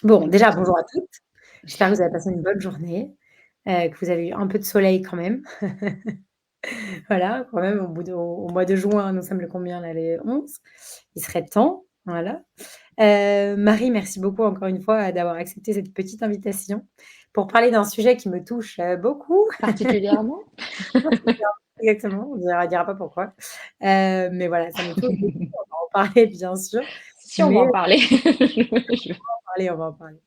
Bon, déjà, Exactement. bonjour à toutes. J'espère que vous avez passé une bonne journée, que vous avez eu un peu de soleil quand même. Voilà, quand même, au mois de juin, nous sommes le combien là? Le 11. Il serait temps, voilà. Marie, merci beaucoup encore une fois, d'avoir accepté cette petite invitation pour parler d'un sujet qui me touche, beaucoup. Particulièrement? Exactement, on dira pas pourquoi. Mais voilà, ça me touche beaucoup, on va en parler bien sûr, Si, on va mais en parler. Je on va en parler.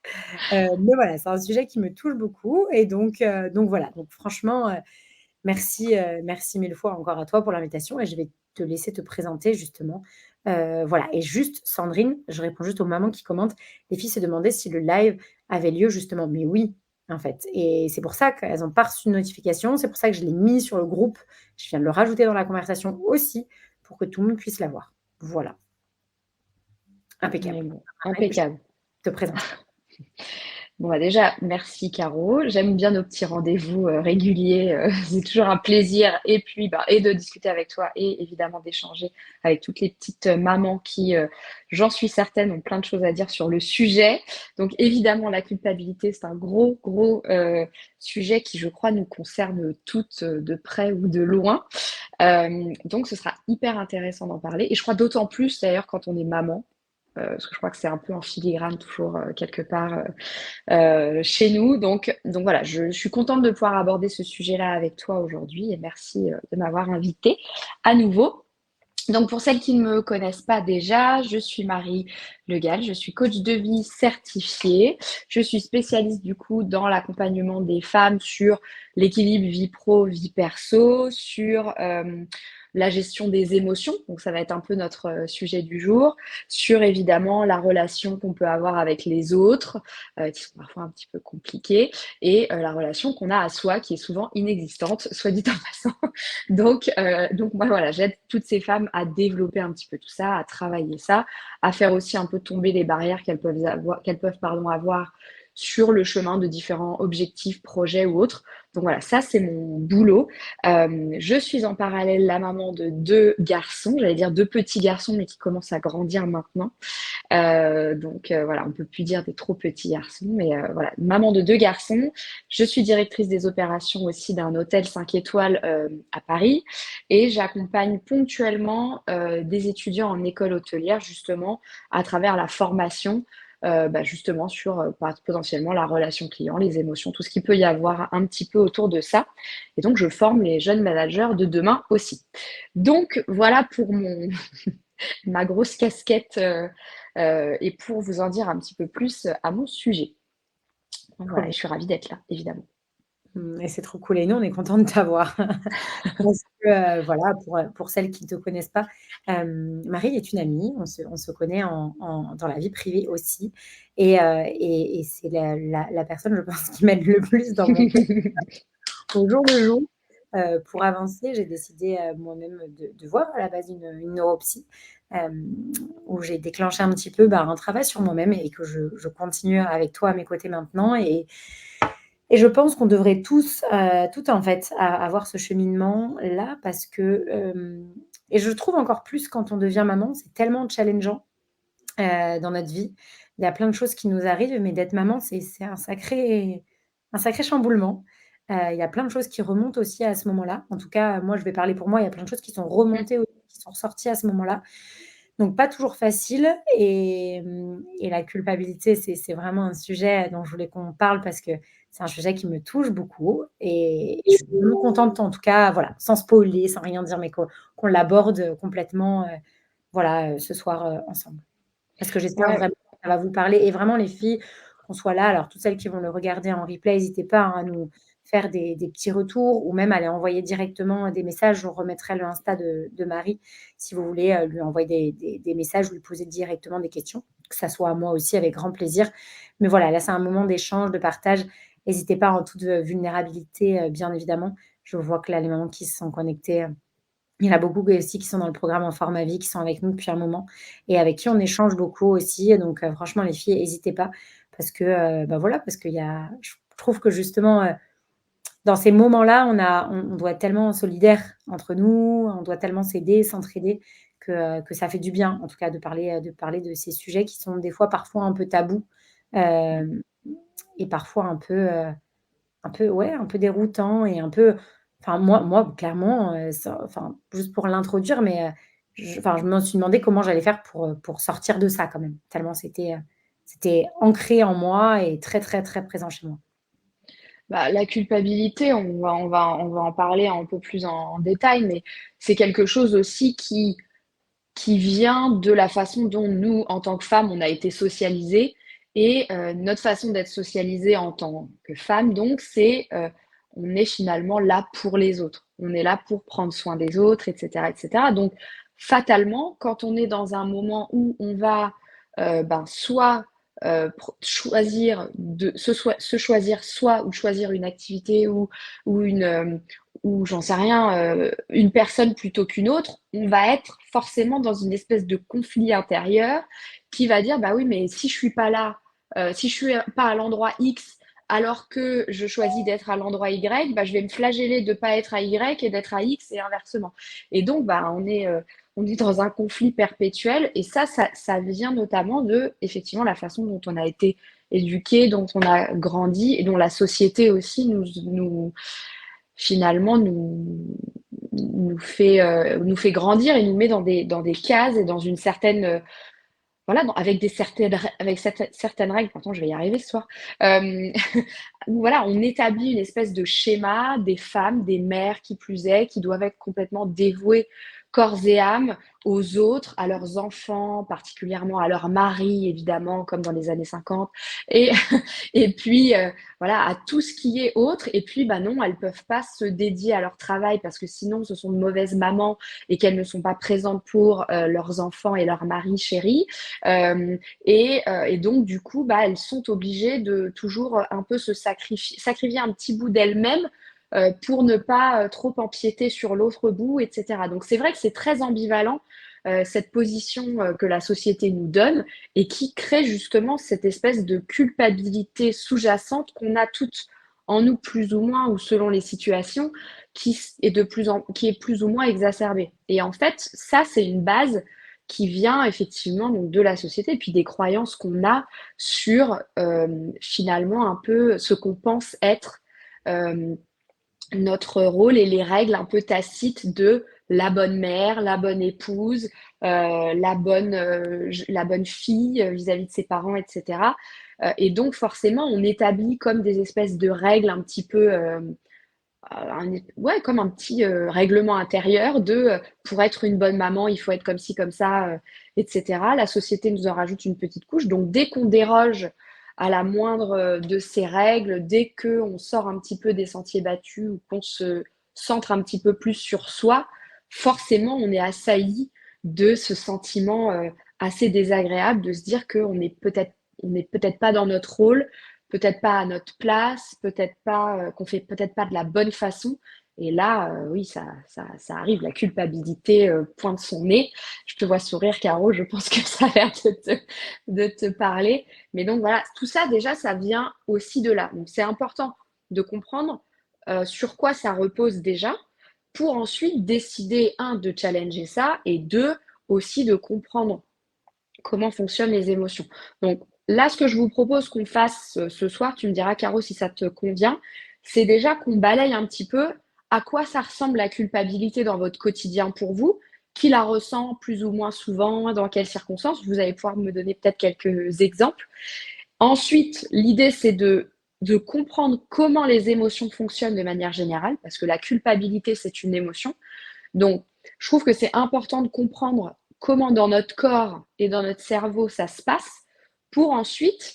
Mais voilà, c'est un sujet qui me touche beaucoup et donc voilà. Donc franchement, merci 1000 fois encore à toi pour l'invitation et je vais te laisser te présenter justement. Voilà et juste Sandrine, je réponds juste aux mamans qui commentent. Les filles se demandaient si le live avait lieu justement, mais oui, en fait et c'est pour ça qu'elles ont pas reçu de notification. C'est pour ça que je l'ai mis sur le groupe. Je viens de le rajouter dans la conversation aussi pour que tout le monde puisse l'avoir. Voilà, mais impeccable. bon, Arrête, je impeccable. te présenter. Bon, bah, déjà, merci Caro. J'aime bien nos petits rendez-vous réguliers. C'est toujours un plaisir. Et puis, bah, et de discuter avec toi et évidemment d'échanger avec toutes les petites mamans qui, j'en suis certaine, ont plein de choses à dire sur le sujet. Donc, évidemment, la culpabilité, c'est un gros, gros sujet qui, je crois, nous concerne toutes de près ou de loin. Donc, ce sera hyper intéressant d'en parler. Et je crois d'autant plus, d'ailleurs, quand on est maman. Parce que je crois que c'est un peu en filigrane toujours quelque part chez nous. Donc voilà, je suis contente de pouvoir aborder ce sujet-là avec toi aujourd'hui et merci de m'avoir invitée à nouveau. Donc pour celles qui ne me connaissent pas déjà, je suis Marie Legal, je suis coach de vie certifiée. Je suis spécialiste du coup dans l'accompagnement des femmes sur l'équilibre vie pro, vie perso, sur la gestion des émotions, donc ça va être un peu notre sujet du jour, sur évidemment la relation qu'on peut avoir avec les autres, qui sont parfois un petit peu compliquées, et la relation qu'on a à soi, qui est souvent inexistante, soit dit en passant. Donc moi, voilà, j'aide toutes ces femmes à développer un petit peu tout ça, à travailler ça, à faire aussi un peu tomber les barrières qu'elles peuvent avoir sur le chemin de différents objectifs, projets ou autres. Donc voilà, ça c'est mon boulot. Je suis en parallèle la maman de deux garçons, j'allais dire deux petits garçons, mais qui commencent à grandir maintenant. Donc voilà, on peut plus dire des trop petits garçons, mais voilà, maman de deux garçons. Je suis directrice des opérations aussi d'un hôtel 5 étoiles à Paris et j'accompagne ponctuellement des étudiants en école hôtelière justement à travers la formation. Justement sur potentiellement la relation client, les émotions, tout ce qu'il peut y avoir un petit peu autour de ça. Et donc, je forme les jeunes managers de demain aussi. Donc, voilà pour ma grosse casquette et pour vous en dire un petit peu plus à mon sujet. Donc Trop voilà, bien. je suis ravie d'être là, évidemment. Et c'est trop cool et nous, on est contents de t'avoir. Parce que, voilà, pour celles qui ne te connaissent pas, Marie est une amie. On se connaît dans la vie privée aussi et c'est la personne, je pense, qui m'aide le plus dans mon quotidien au jour le jour. Pour avancer, j'ai décidé, moi-même de voir à la base une neuropsy, où j'ai déclenché un petit peu, un travail sur moi-même et que je continue avec toi à mes côtés maintenant et je pense qu'on devrait tous, toutes en fait, avoir ce cheminement-là parce que, et je trouve encore plus quand on devient maman, c'est tellement challengeant, dans notre vie. Il y a plein de choses qui nous arrivent, mais d'être maman, c'est un sacré chamboulement. Il y a plein de choses qui remontent aussi à ce moment-là. En tout cas, moi, je vais parler pour moi, il y a plein de choses qui sont remontées aussi, qui sont ressorties à ce moment-là. Donc pas toujours facile et la culpabilité, c'est vraiment un sujet dont je voulais qu'on parle parce que c'est un sujet qui me touche beaucoup et je suis vraiment contente en tout cas, voilà, sans spoiler, sans rien dire, mais qu'on l'aborde complètement, voilà, ce soir, ensemble. Parce que j'espère Ouais, vraiment que ça va vous parler et vraiment les filles, qu'on soit là, alors toutes celles qui vont le regarder en replay, n'hésitez pas, hein, à nous faire des petits retours ou même à aller envoyer directement des messages. Je remettrai le Insta de Marie si vous voulez, lui envoyer des messages ou lui poser directement des questions, que ça soit à moi aussi avec grand plaisir. Mais voilà, là, c'est un moment d'échange, de partage. N'hésitez pas en toute, vulnérabilité, bien évidemment. Je vois que là, les mamans qui se sont connectées, il y en a beaucoup aussi qui sont dans le programme En Forma Vie, qui sont avec nous depuis un moment et avec qui on échange beaucoup aussi. Donc, franchement, les filles, n'hésitez pas parce que, voilà, parce qu'il y a je trouve que justement, dans ces moments-là, on doit être tellement solidaires entre nous, on doit tellement s'aider, s'entraider que ça fait du bien, en tout cas, de parler de ces sujets qui sont des fois, parfois un peu tabous, hem et parfois ouais, un peu déroutant et un peu enfin moi clairement, ça enfin juste pour l'introduire, mais je me suis demandé comment j'allais faire pour sortir de ça quand même, tellement c'était ancré en moi et très, très, très présent chez moi. Bah, la culpabilité, on va en parler un peu plus en détail, mais c'est quelque chose aussi qui vient de la façon dont nous, en tant que femmes, on a été socialisées et notre façon d'être socialisées en tant que femmes donc, c'est, on est finalement là pour les autres. On est là pour prendre soin des autres et cetera et cetera. Donc fatalement, quand on est dans un moment où on va, ben, soit, choisir de se choisir soi ou choisir une activité ou ou j'en sais rien, une personne plutôt qu'une autre, on va être forcément dans une espèce de conflit intérieur qui va dire: «Bah oui, mais si je suis pas là, si je suis pas à l'endroit X, alors que je choisis d'être à l'endroit Y, bah, je vais me flageller de pas être à Y et d'être à X et inversement». Et donc, bah, on est dans un conflit perpétuel et ça vient notamment de, effectivement, la façon dont on a été éduqué, dont on a grandi et dont la société aussi nous finalement nous fait grandir et nous met dans des cases et dans une certaine, voilà, avec certaines règles, pourtant je vais y arriver ce soir, où voilà, on établit une espèce de schéma des femmes, des mères qui plus est, qui doivent être complètement dévouées corps et âme aux autres, à leurs enfants, particulièrement à leurs maris évidemment, comme dans les années 50 et et puis, voilà, à tout ce qui est autre et puis, bah, non, elles peuvent pas se dédier à leur travail parce que sinon ce sont de mauvaises mamans et qu'elles ne sont pas présentes pour, leurs enfants et leurs maris chéris. Et donc du coup, bah, elles sont obligées de toujours, un peu se sacrifier un petit bout d'elles-mêmes, pour ne pas, trop empiéter sur l'autre bout et cetera. Donc c'est vrai que c'est très ambivalent, cette position, que la société nous donne et qui crée justement cette espèce de culpabilité sous-jacente qu'on a toutes en nous plus ou moins ou selon les situations qui est plus ou moins exacerbée. Et en fait, ça, c'est une base qui vient effectivement donc de la société et puis des croyances qu'on a sur, finalement un peu ce qu'on pense être, hem, notre rôle et les règles un peu tacites de la bonne mère, la bonne épouse, la bonne fille, vis-à-vis de ses parents et cetera. Et donc forcément, on établit comme des espèces de règles un petit peu, ouais, comme un petit, règlement intérieur de, pour être une bonne maman, il faut être comme ci, comme ça, et cetera. La société nous en rajoute une petite couche, donc dès qu'on déroge à la moindre, de ces règles, dès qu'on sort un petit peu des sentiers battus ou qu'on se centre un petit peu plus sur soi, forcément on est assailli de ce sentiment, assez désagréable de se dire on n'est peut-être pas dans notre rôle, peut-être pas à notre place, peut-être pas, qu'on fait peut-être pas de la bonne façon et là, oui, ça arrive, la culpabilité, pointe son nez. Je te vois sourire Caro, je pense que ça a l'air de te parler. Mais donc voilà, tout ça déjà, ça vient aussi de là. Donc c'est important de comprendre, sur quoi ça repose déjà, pour ensuite décider, un de challenger ça et 2 aussi de comprendre comment fonctionnent les émotions. Donc là, ce que je vous propose qu'on fasse ce soir, tu me diras, Caro, si ça te convient, c'est déjà qu'on balaye un petit peu à quoi ça ressemble la culpabilité dans votre quotidien pour vous, qui la ressent plus ou moins souvent, dans quelles circonstances. Vous allez pouvoir me donner peut-être quelques exemples. Ensuite, l'idée, c'est de comprendre comment les émotions fonctionnent de manière générale, parce que la culpabilité, c'est une émotion. Donc, je trouve que c'est important de comprendre comment dans notre corps et dans notre cerveau ça se passe, pour ensuite,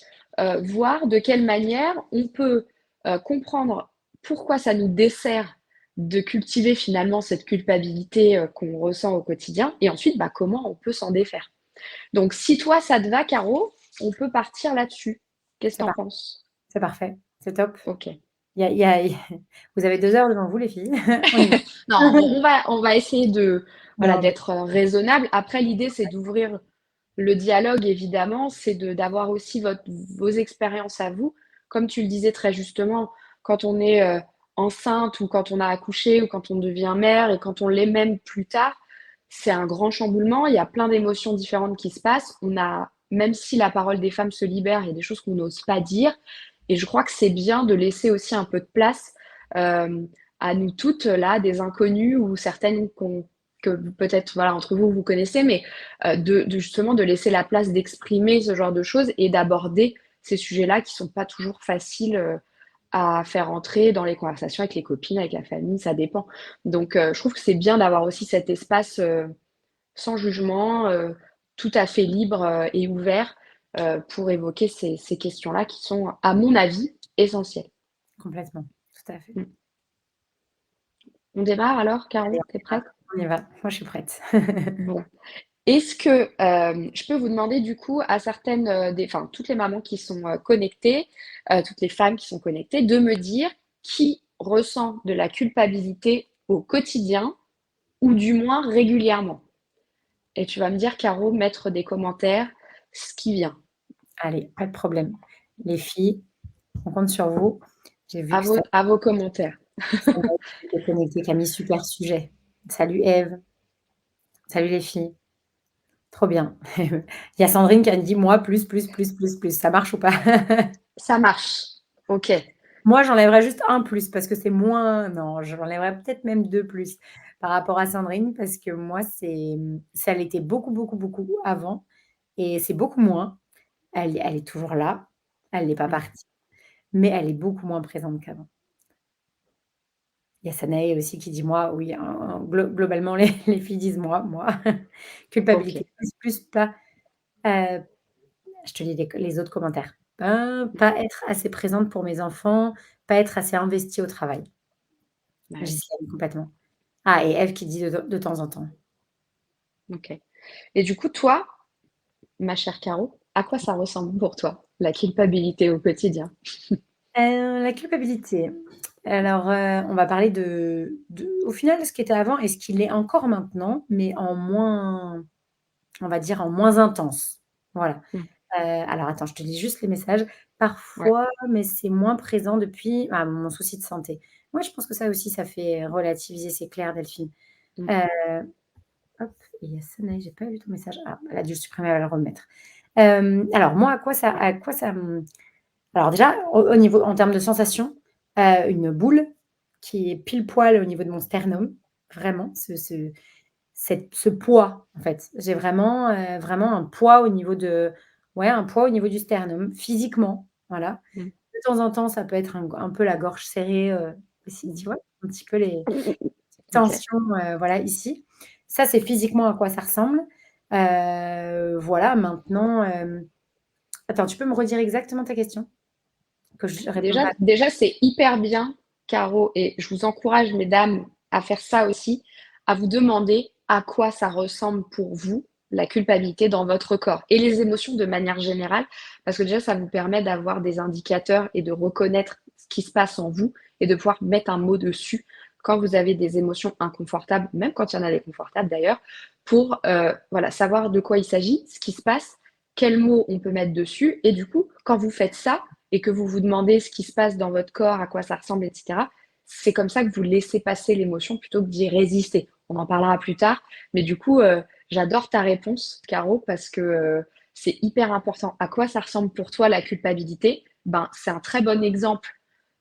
voir de quelle manière on peut, comprendre pourquoi ça nous dessert de cultiver finalement cette culpabilité, qu'on ressent au quotidien et ensuite, bah, comment on peut s'en défaire. Donc si toi ça te va Caro, on peut partir là-dessus. Qu'est-ce que C'est tu en par penses? c'est parfait, c'est top. OK. Il y a vous avez 2 heures devant vous les filles, on y va. Non, on va essayer de voilà, Non mais d'être, raisonnable. Après l'idée, c'est d'ouvrir le dialogue évidemment, c'est de d'avoir aussi vos expériences à vous. Comme tu le disais très justement, quand on est, enceinte ou quand on a accouché ou quand on devient mère et quand on l'est même plus tard, c'est un grand chamboulement. Il y a plein d'émotions différentes qui se passent. On a même si la parole des femmes se libère, il y a des choses qu'on n'ose pas dire et je crois que c'est bien de laisser aussi un peu de place, hem, à nous toutes, là, des inconnues ou certaines que peut-être, voilà, entre vous, vous connaissez, mais de justement de laisser la place d'exprimer ce genre de choses et d'aborder ces sujets-là qui sont pas toujours faciles, à faire entrer dans les conversations avec les copines, avec la famille, ça dépend. Donc je trouve que c'est bien d'avoir aussi cet espace, sans jugement, tout à fait libre, et ouvert, pour évoquer ces questions-là qui sont, à mon avis, essentielles. Complètement, tout à fait. Mmh. On démarre alors, Allez, Caro? Tu es prête? on y va. Moi, je suis prête. Bon. Est-ce que, je peux vous demander du coup à certaines, toutes les mamans qui sont, connectées, toutes les femmes qui sont connectées, de me dire qui ressent de la culpabilité au quotidien ou du moins régulièrement? Et tu vas me dire, Caro, mettre des commentaires, ce qui vient. Allez, pas de problème. Les filles, on compte sur vous. J'ai vu À que vos à vos commentaires. Sandrine qui était connectée, qui a mis super sujet. Salut Eve, salut les filles. Trop bien. Il y a Sandrine qui a dit: «Moi, plus, plus, plus, plus, plus». Ça marche ou pas? Ça marche. OK. Moi, j'enlèverais juste un plus parce que c'est moins non, j'enlèverais peut-être même 2 plus par rapport à Sandrine parce que moi, ça l'était beaucoup, beaucoup, beaucoup avant et c'est beaucoup moins. Elle est toujours là, elle n'est pas Mmh. partie, mais elle est beaucoup moins présente qu'avant. Il y a Sanae aussi qui dit: «Moi», oui, globalement les filles disent: «Moi». OK. Culpabilité plus pas, heu, je te lis les autres commentaires. Pas être assez présente pour mes enfants, pas être assez investie au travail. Bah oui. Ghislaine, complètement. Ah et Ève qui dit de temps en temps. OK. Et du coup, toi, ma chère Caro, à quoi ça ressemble pour toi, la culpabilité au quotidien? La culpabilité. Alors, on va parler de au final, ce qui était avant et ce qui l'est encore maintenant, mais en moins, on va dire, en moins intense. Voilà. Mmh. Alors attends, je te lis juste les messages. Ouais. Parfois, mais c'est moins présent depuis mon souci de santé. Moi, je pense que ça aussi, ça fait relativiser, c'est clair, Delphine. Mmh. Heu, hop et il y a Sanae, j'ai pas vu ton message. Ah, elle a dû le supprimer, elle va le remettre. Alors moi, alors déjà, au niveau en termes de sensation, une boule qui est pile poil au niveau de mon sternum, vraiment, ce poids, en fait. J'ai vraiment, vraiment un poids au niveau de ouais, un poids au niveau du sternum, physiquement, voilà. Mmh. De temps en temps, ça peut être un peu la gorge serrée, aussi, tu vois? Un petit peu les OK. tensions, voilà, ici. Ça, c'est physiquement à quoi ça ressemble. Voilà, maintenant, attends, tu peux me redire exactement ta question? Que je réponde Déjà pas. déjà, c'est hyper bien, Caro, et je vous encourage, mesdames, à faire ça aussi, à vous demander à quoi ça ressemble pour vous, la culpabilité dans votre corps et les émotions de manière générale, parce que déjà, ça vous permet d'avoir des indicateurs et de reconnaître ce qui se passe en vous et de pouvoir mettre un mot dessus quand vous avez des émotions inconfortables, même quand il y en a des confortables d'ailleurs, pour, voilà, savoir de quoi il s'agit, ce qui se passe, quels mots on peut mettre dessus et du coup, quand vous faites ça, et que vous vous demandez ce qui se passe dans votre corps, à quoi ça ressemble, et cetera, c'est comme ça que vous laissez passer l'émotion plutôt que d'y résister. On en parlera plus tard, mais du coup, j'adore ta réponse, Caro, parce que, c'est hyper important. À quoi ça ressemble pour toi la culpabilité? Ben, c'est un très bon exemple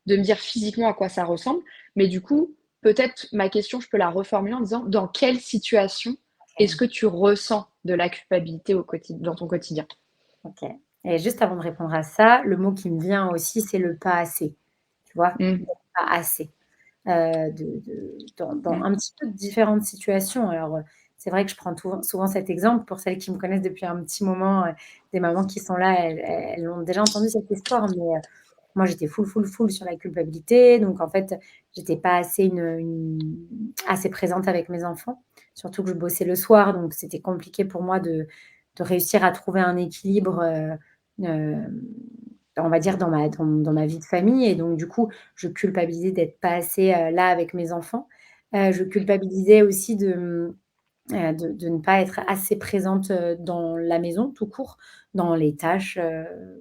de me dire physiquement à quoi ça ressemble, mais du coup, peut-être ma question, je peux la reformuler en disant: «Dans quelle situation est-ce OK, que tu ressens de la culpabilité dans ton quotidien?» OK et juste avant de répondre à ça, le mot qui me vient aussi, c'est le pas assez, tu vois? Mmh. Pas assez, dans Mmh. un petit peu de différentes situations. Alors, c'est vrai que je prends souvent cet exemple pour celles qui me connaissent depuis un petit moment, des mamans qui sont là, elles ont déjà entendu cette histoire, mais moi, j'étais full, full, full sur la culpabilité, donc en fait, j'étais pas assez assez présente avec mes enfants. Surtout que je bossais le soir, donc c'était compliqué pour moi de réussir à trouver un équilibre, hem, on va dire dans ma vie de famille et donc du coup, je culpabilisais d'être pas assez, là avec mes enfants. Je culpabilisais aussi de ne pas être assez présente, dans la maison tout court, dans les tâches,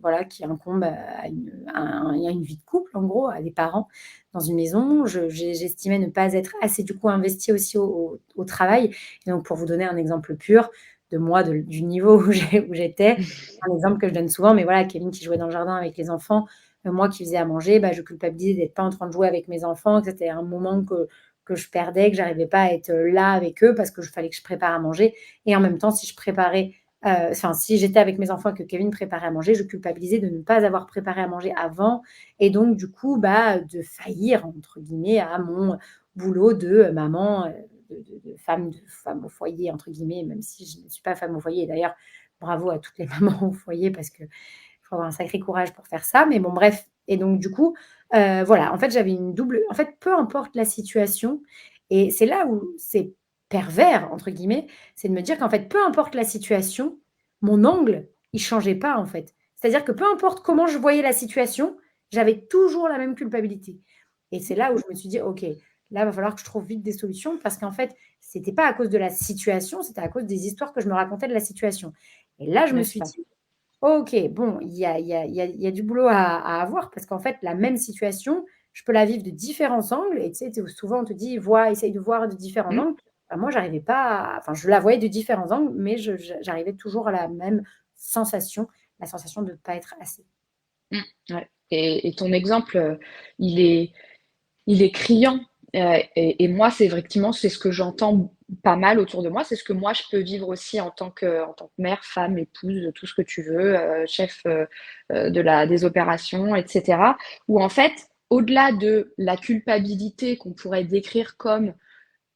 voilà, qui incombent à une vie de couple, en gros, à des parents dans une maison. J'estimais ne pas être assez, du coup, investie aussi au travail et donc pour vous donner un exemple pur, de moi, du niveau où j'étais. Un exemple que je donne souvent, mais voilà, Kevin qui jouait dans le jardin avec les enfants, moi qui faisais à manger, bah, je culpabilisais d'être pas en train de jouer avec mes enfants, que c'était un moment que je perdais, que j'arrivais pas à être là avec eux parce que je fallait que je prépare à manger. Et en même temps, si je préparais, enfin, si j'étais avec mes enfants et que Kevin préparait à manger, je culpabilisais de ne pas avoir préparé à manger avant et donc du coup, bah, de «faillir» entre guillemets à mon boulot de maman, de femme au foyer entre guillemets, même si je ne suis pas femme au foyer. D'ailleurs, bravo à toutes les mamans au foyer parce qu'il faut avoir un sacré courage pour faire ça. Mais bon, bref. Et donc, du coup, voilà, en fait, j'avais une double. En fait, peu importe la situation, et c'est là où c'est pervers, entre guillemets, c'est de me dire qu'en fait, peu importe la situation, mon angle, il changeait pas, en fait. C'est-à-dire que peu importe comment je voyais la situation, j'avais toujours la même culpabilité. Et c'est là où je me suis dit, OK, là, il va falloir que je trouve vite des solutions parce qu'en fait, c'était pas à cause de la situation, c'était à cause des histoires que je me racontais de la situation. Et là, je me N'est-ce suis pas? dit: «OK, bon, il y a du boulot à avoir» parce qu'en fait, la même situation, je peux la vivre de différents angles et tu sais, souvent on te dit: «Essaye de voir de différents Mmh, angles». Bah, moi, j'arrivais pas enfin, je la voyais de différents angles, mais j'arrivais toujours à la même sensation, la sensation de ne pas être assez. mmh, ouais et ton exemple, il est il est criant, et moi, c'est effectivement, c'est ce que j'entends pas mal autour de moi. C'est ce que moi, je peux vivre aussi en tant que mère, femme, épouse, tout ce que tu veux, chef, des opérations et cetera. Où en fait, au-delà de la culpabilité qu'on pourrait décrire comme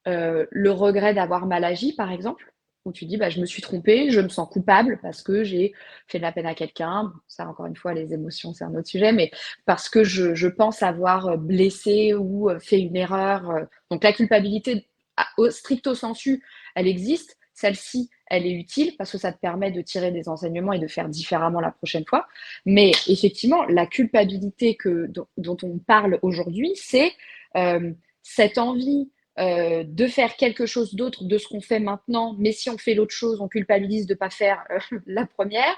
le regret d'avoir mal agi, par exemple, où tu dis: «Bah, je me suis trompée, je me sens coupable parce que j'ai fait de la peine à quelqu'un». Bon, ça, encore une fois, les émotions, c'est un autre sujet, mais parce que je pense avoir, blessé ou, fait une erreur, donc la culpabilité au stricto sensu, elle existe. Celle-ci, elle est utile parce que ça te permet de tirer des enseignements et de faire différemment la prochaine fois. Mais effectivement, la culpabilité dont on parle aujourd'hui, c'est, cette envie de faire quelque chose d'autre de ce qu'on fait maintenant, mais si on fait l'autre chose, on culpabilise de ne pas faire la première.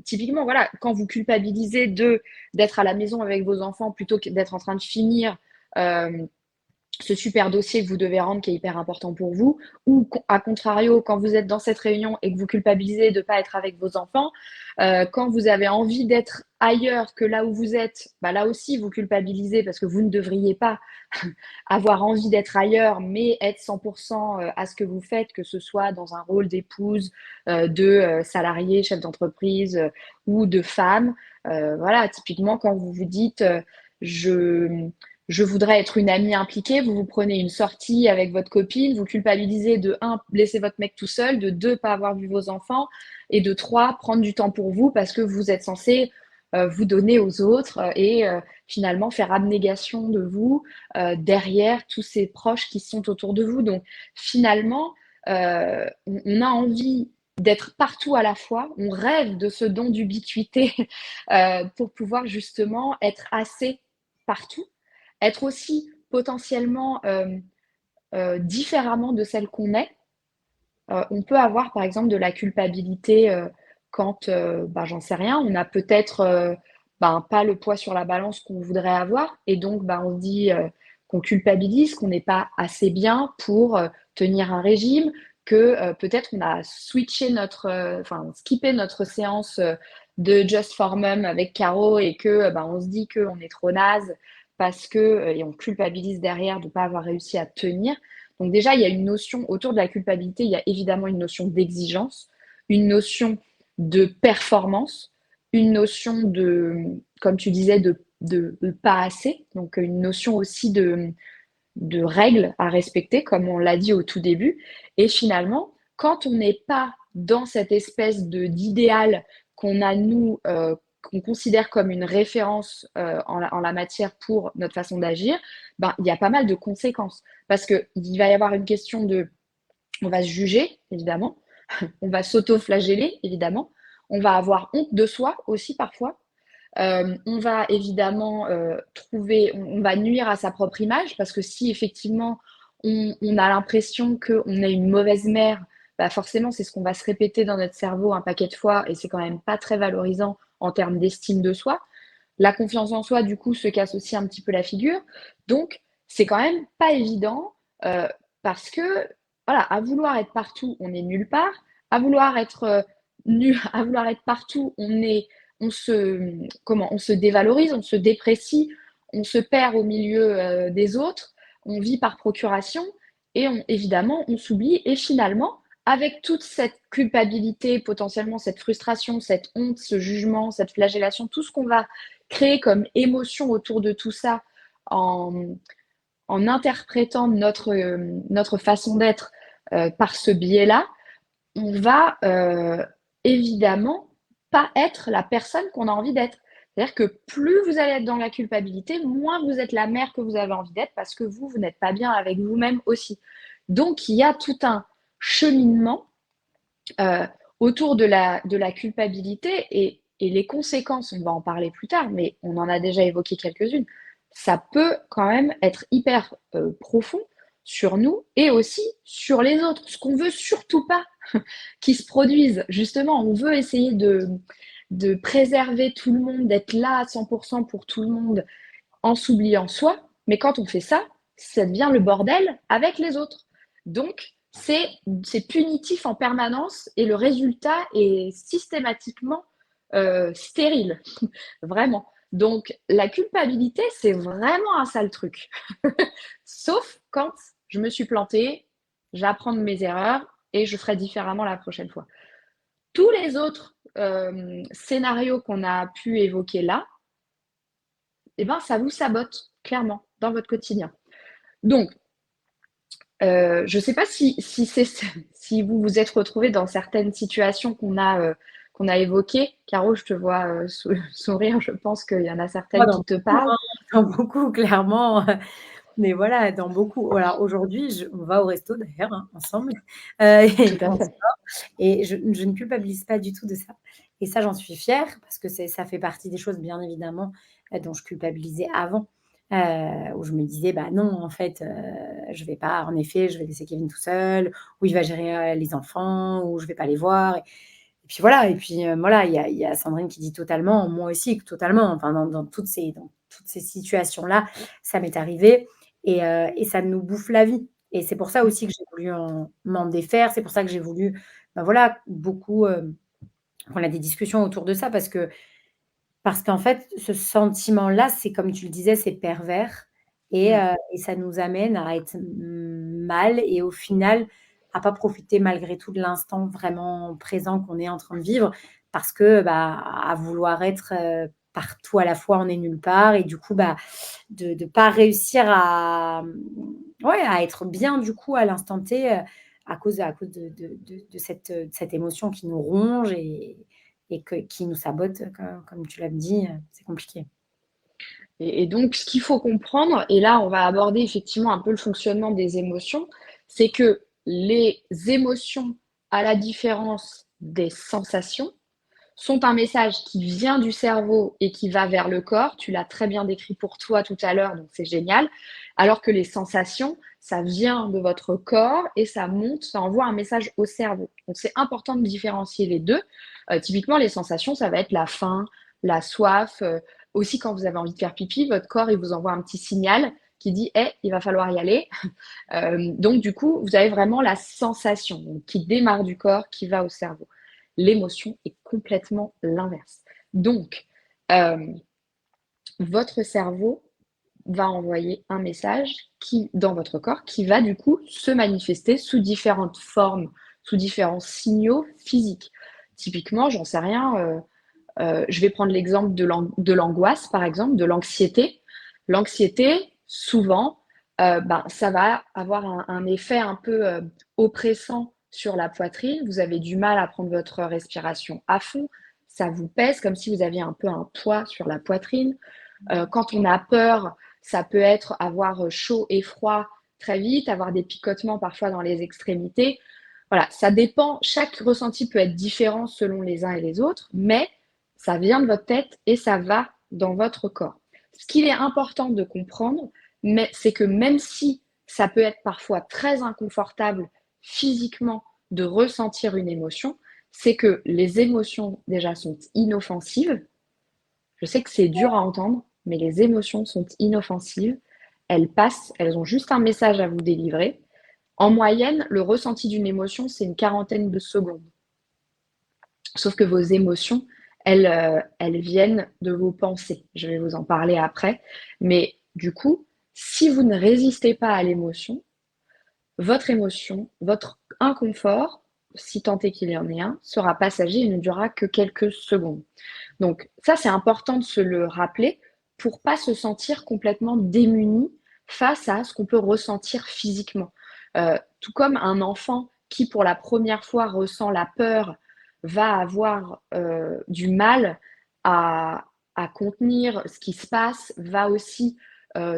Typiquement, voilà, quand vous culpabilisez d'être à la maison avec vos enfants plutôt que d'être en train de finir euh, ce super dossier que vous devez rendre qui est hyper important pour vous, ou à contrario, quand vous êtes dans cette réunion et que vous culpabilisez de ne pas être avec vos enfants, quand vous avez envie d'être ailleurs que là où vous êtes, bah là aussi vous culpabilisez parce que vous ne devriez pas avoir envie d'être ailleurs, mais être 100% à ce que vous faites, que ce soit dans un rôle d'épouse, de salarié, chef d'entreprise ou de femme. Voilà, typiquement quand vous vous dites je je voudrais être une amie impliquée, vous vous prenez une sortie avec votre copine, vous culpabilisez de un, laisser votre mec tout seul, de deux, pas avoir vu vos enfants, et de trois, prendre du temps pour vous parce que vous êtes censé vous donner aux autres et finalement faire abnégation de vous derrière tous ces proches qui sont autour de vous. Donc finalement, on a envie d'être partout à la fois, on rêve de ce don d'ubiquité pour pouvoir justement être assez partout, être aussi potentiellement différemment de celle qu'on est. On peut avoir par exemple de la culpabilité quand, bah, j'en sais rien, on a peut-être ben, pas le poids sur la balance qu'on voudrait avoir et donc bah, on se dit qu'on culpabilise, qu'on n'est pas assez bien pour tenir un régime, que peut-être on a switché enfin skippé notre séance de Just for Mum avec Caro et que bah, on se dit qu'on est trop naze parce que, et on culpabilise derrière de ne pas avoir réussi à tenir. Donc déjà, il y a une notion autour de la culpabilité, il y a évidemment une notion d'exigence, une notion de performance, une notion de, comme tu disais, de pas assez, donc une notion aussi de règles à respecter, comme on l'a dit au tout début. Et finalement, quand on n'est pas dans cette espèce d'idéal qu'on a, nous, qu'on considère comme une référence en la matière pour notre façon d'agir, ben, il y a pas mal de conséquences. Parce qu'il va y avoir une question de... On va se juger, évidemment. On va s'auto-flageller, évidemment. On va avoir honte de soi aussi parfois. On va évidemment on va nuire à sa propre image parce que si effectivement on a l'impression qu'on est une mauvaise mère, bah forcément c'est ce qu'on va se répéter dans notre cerveau un paquet de fois et c'est quand même pas très valorisant en termes d'estime de soi. La confiance en soi, du coup, se casse aussi un petit peu la figure. Donc, c'est quand même pas évident parce que, voilà, à vouloir être partout, on n'est nulle part. à vouloir être nu, à vouloir être partout, on se dévalorise, on se déprécie, on se perd au milieu des autres, on vit par procuration et évidemment, on s'oublie. Et finalement, avec toute cette culpabilité, potentiellement cette frustration, cette honte, ce jugement, cette flagellation, tout ce qu'on va créer comme émotion autour de tout ça en, en interprétant notre façon d'être par ce biais-là, on va évidemment pas être la personne qu'on a envie d'être. C'est-à-dire que plus vous allez être dans la culpabilité, moins vous êtes la mère que vous avez envie d'être parce que vous n'êtes pas bien avec vous-même aussi. Donc, il y a tout un cheminement euh, autour de la culpabilité et les conséquences, on va en parler plus tard, mais on en a déjà évoqué quelques-unes. Ça peut quand même être hyper profond sur nous et aussi sur les autres. Ce qu'on veut surtout pas qui se produisent. Justement, on veut essayer de préserver tout le monde, d'être là à 100% pour tout le monde en s'oubliant soi. Mais quand on fait ça, ça devient le bordel avec les autres. Donc, c'est punitif en permanence et le résultat est systématiquement stérile, vraiment. Donc, la culpabilité, c'est vraiment un sale truc. Sauf quand je me suis plantée, j'apprends de mes erreurs et je ferai différemment la prochaine fois. Tous les autres scénarios qu'on a pu évoquer là, eh ben, ça vous sabote, clairement, dans votre quotidien. Donc, je ne sais pas si vous vous êtes retrouvé dans certaines situations qu'on a évoquées. Caro, je te vois sourire, je pense qu'il y en a Moi, certaines dans qui te beaucoup, parlent. hein, dans beaucoup clairement, mais voilà, dans beaucoup. Alors aujourd'hui, on va au resto d'ailleurs, hein, ensemble, Tout et à on fait. sort et je ne culpabilise pas du tout de ça et ça, j'en suis fière parce que ça fait partie des choses, bien évidemment, dont je culpabilisais avant, où je me disais: «Bah non, en fait, je vais pas en effet, je vais laisser Kevin tout seul, ou il va gérer, les enfants, ou je vais pas les voir». Et puis voilà, et puis, voilà, il y a Sandrine qui dit totalement, moi aussi totalement, enfin dans toutes ces situations-là, ça m'est arrivé et ça nous bouffe la vie et c'est pour ça aussi que j'ai voulu m'en défaire. C'est pour ça que j'ai voulu, bah, voilà, beaucoup, qu'on a des discussions autour de ça parce qu'en fait, ce sentiment-là, c'est comme tu le disais, c'est pervers Mm. et ça nous amène à être mal et au final, à pas profiter malgré tout de l'instant vraiment présent qu'on est en train de vivre parce que, bah, à vouloir être, partout à la fois, on est nulle part et du coup, bah, de pas réussir à, ouais, à être bien du coup à l'instant T, à cause de cette émotion qui nous ronge et qui nous sabote, comme tu l'as dit, c'est compliqué. Et donc, ce qu'il faut comprendre, et là, on va aborder effectivement un peu le fonctionnement des émotions, c'est que les émotions, à la différence des sensations, sont un message qui vient du cerveau et qui va vers le corps. Tu l'as très bien décrit pour toi tout à l'heure, donc c'est génial. Alors que les sensations, ça vient de votre corps et ça monte, ça envoie un message au cerveau. Donc c'est important de différencier les deux. Typiquement, les sensations, ça va être la faim, la soif. Aussi, quand vous avez envie de faire pipi, votre corps, il vous envoie un petit signal qui dit hey, il va falloir y aller. Donc, du coup, vous avez vraiment la sensation donc, qui démarre du corps, qui va au cerveau. L'émotion est complètement l'inverse. Donc, euh, votre cerveau va envoyer un message qui, dans votre corps qui va du coup se manifester sous différentes formes, sous différents signaux physiques. Typiquement, j'en sais rien, je vais prendre l'exemple de l'angoisse, par exemple, de l'anxiété. L'anxiété, souvent, ça va avoir un effet un peu oppressant sur la poitrine. Vous avez du mal à prendre votre respiration à fond. Ça vous pèse comme si vous aviez un peu un poids sur la poitrine. Quand on a peur, ça peut être avoir chaud et froid très vite, avoir des picotements parfois dans les extrémités. Voilà, ça dépend. Chaque ressenti peut être différent selon les uns et les autres, mais ça vient de votre tête et ça va dans votre corps. Ce qu'il est important de comprendre, c'est que même si ça peut être parfois très inconfortable physiquement de ressentir une émotion, c'est que les émotions déjà sont inoffensives. Je sais que c'est dur à entendre, mais les émotions sont inoffensives. Elles passent, elles ont juste un message à vous délivrer. En moyenne, le ressenti d'une émotion, c'est une quarantaine de secondes. Sauf que vos émotions, elles viennent de vos pensées. Je vais vous en parler après. Mais du coup, si vous ne résistez pas à l'émotion, votre émotion, votre inconfort, si tant est qu'il y en ait un, sera passager et ne durera que quelques secondes. Donc ça, c'est important de se le rappeler pour pas se sentir complètement démuni face à ce qu'on peut ressentir physiquement. Tout comme un enfant qui, pour la première fois, ressent la peur, va avoir du mal à, à contenir ce qui se passe, va aussi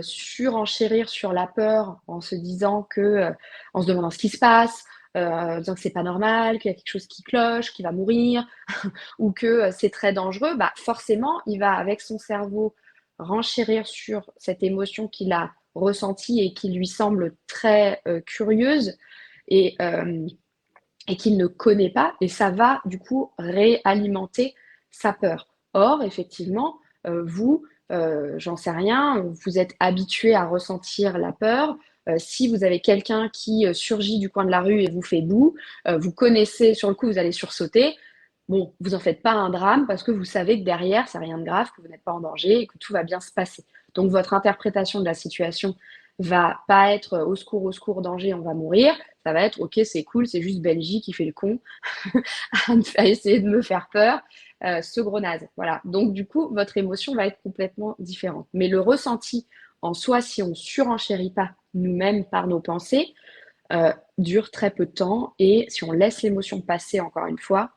surenchérir sur la peur en se disant en se demandant ce qui se passe, en disant que c'est pas normal, qu'il y a quelque chose qui cloche, qu'il va mourir, ou que c'est très dangereux, bah forcément, il va avec son cerveau renchérir sur cette émotion qu'il a ressentie et qui lui semble très curieuse et, euh, et qu'il ne connaît pas, et ça va du coup réalimenter sa peur. Or, effectivement, vous, j'en sais rien, vous êtes habitué à ressentir la peur. Si vous avez quelqu'un qui surgit du coin de la rue et vous fait boue, vous connaissez, sur le coup, vous allez sursauter. Bon, vous en faites pas un drame parce que vous savez que derrière, c'est rien de grave, que vous n'êtes pas en danger et que tout va bien se passer. Donc, votre interprétation de la situation va pas être au secours, danger, on va mourir. Ça va être ok, c'est cool, c'est juste Benji qui fait le con à essayer de me faire peur, ce gros naze. Voilà. Donc, du coup, votre émotion va être complètement différente. Mais le ressenti en soi, si on ne surenchérit pas nous-mêmes par nos pensées, dure très peu de temps et si on laisse l'émotion passer, encore une fois,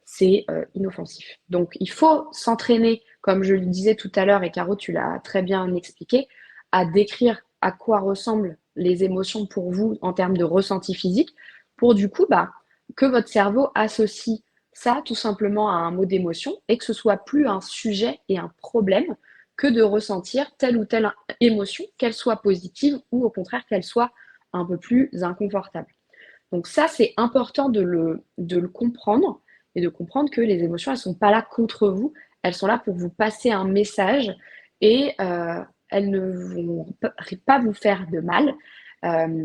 c'est inoffensif. Donc, il faut s'entraîner, comme je le disais tout à l'heure, et Caro, tu l'as très bien expliqué, à décrire à quoi ressemblent les émotions pour vous en termes de ressenti physique, pour du coup que votre cerveau associe ça tout simplement à un mot d'émotion et que ce soit plus un sujet et un problème que de ressentir telle ou telle émotion, qu'elle soit positive ou au contraire qu'elle soit un peu plus inconfortable. Donc ça, c'est important de le comprendre et de comprendre que les émotions, elles ne sont pas là contre vous, elles sont là pour vous passer un message et elles ne vont pas vous faire de mal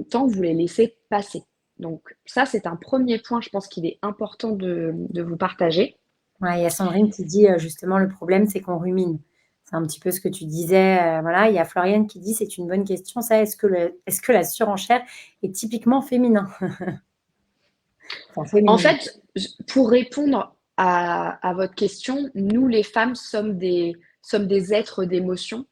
tant que vous les laissez passer. Donc ça, c'est un premier point, je pense qu'il est important de vous partager. Ouais, il y a Sandrine qui dit justement le problème, c'est qu'on rumine. C'est un petit peu ce que tu disais. Voilà, il y a Floriane qui dit c'est une bonne question. Ça, est-ce que la surenchère est typiquement féminin? Enfin, En féminine. fait, pour répondre à votre question, nous, les femmes, sommes des êtres d'émotion.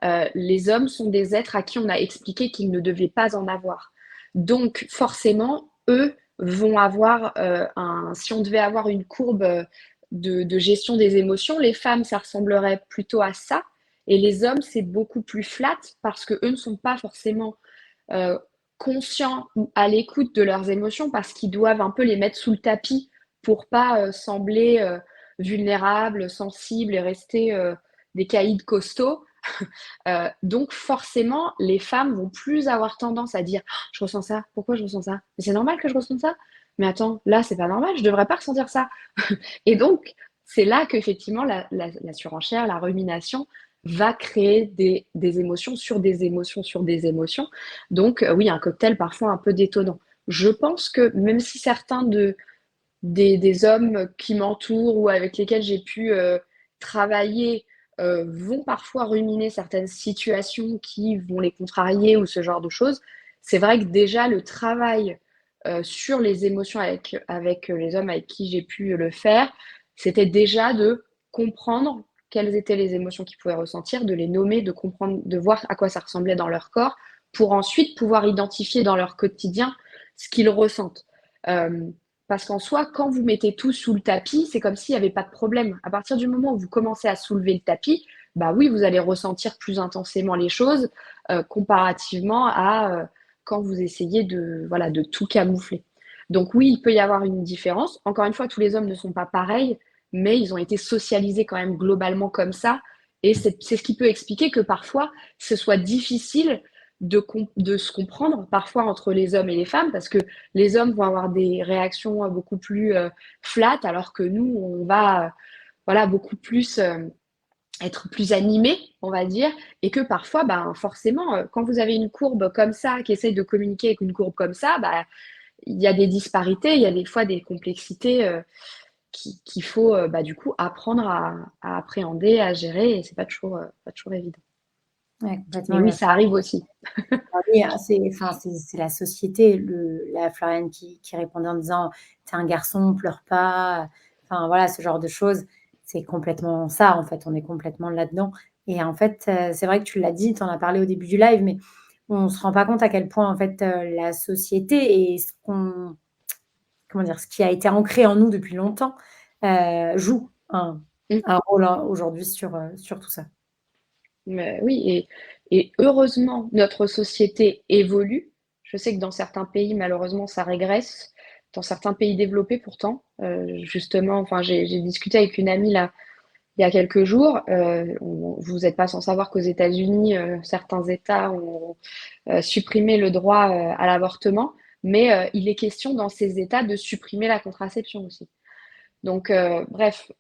Les hommes sont des êtres à qui on a expliqué qu'ils ne devaient pas en avoir. Donc, forcément, eux vont avoir si on devait avoir une courbe de gestion des émotions, les femmes, ça ressemblerait plutôt à ça. Et les hommes, c'est beaucoup plus flat parce qu'eux ne sont pas forcément euh, conscients ou à l'écoute de leurs émotions parce qu'ils doivent un peu les mettre sous le tapis pour pas sembler vulnérables, sensibles et rester des caïds costauds. Donc forcément, les femmes vont plus avoir tendance à dire je ressens ça, pourquoi je ressens ça? Mais c'est normal que je ressente ça? Mais attends, là c'est pas normal, je devrais pas ressentir ça. Et donc, c'est là qu'effectivement la surenchère, la rumination va créer des émotions sur des émotions sur des émotions. Donc, oui, un cocktail parfois un peu détonnant. Je pense que même si des hommes qui m'entourent ou avec lesquels j'ai pu travailler vont parfois ruminer certaines situations qui vont les contrarier ou ce genre de choses, c'est vrai que déjà le travail sur les émotions avec les hommes avec qui j'ai pu le faire, c'était déjà de comprendre quelles étaient les émotions qu'ils pouvaient ressentir, de les nommer, de comprendre, de voir à quoi ça ressemblait dans leur corps, pour ensuite pouvoir identifier dans leur quotidien ce qu'ils ressentent. Euh, Parce qu'en soi, quand vous mettez tout sous le tapis, c'est comme s'il n'y avait pas de problème. À partir du moment où vous commencez à soulever le tapis, bah oui, vous allez ressentir plus intensément les choses comparativement à quand vous essayez voilà, de tout camoufler. Donc oui, il peut y avoir une différence. Encore une fois, tous les hommes ne sont pas pareils, mais ils ont été socialisés quand même globalement comme ça. Et c'est ce qui peut expliquer que parfois, ce soit difficile de se comprendre, parfois entre les hommes et les femmes, parce que les hommes vont avoir des réactions beaucoup plus flat, alors que nous, on va voilà, beaucoup plus être plus animé, on va dire, et que parfois, ben, forcément, quand vous avez une courbe comme ça, qui essaye de communiquer avec une courbe comme ça, bah, il y a des disparités, il y a des fois des complexités qu'il faut du coup apprendre à appréhender, à gérer, et c'est pas toujours évident. Ouais, Mais complètement. oui, ça arrive aussi. Ah oui, c'est la société, la Floriane qui répondait en disant: «Tu es un garçon, pleure pas», enfin voilà, ce genre de choses. C'est complètement ça, en fait, on est complètement là-dedans et en fait, c'est vrai que tu l'as dit, tu en as parlé au début du live, mais on se rend pas compte à quel point, en fait, la société et ce qu'on comment dire? Ce qui a été ancré en nous depuis longtemps, joue Mmh. un rôle, hein, aujourd'hui sur tout ça. Mais oui, et heureusement, notre société évolue. Je sais que dans certains pays, malheureusement, ça régresse. Dans certains pays développés pourtant, justement, enfin, j'ai discuté avec une amie là, il y a quelques jours. Vous n'êtes pas sans savoir qu'aux États-Unis, certains États ont supprimé le droit à l'avortement, mais il est question dans ces États de supprimer la contraception aussi. Donc, bref,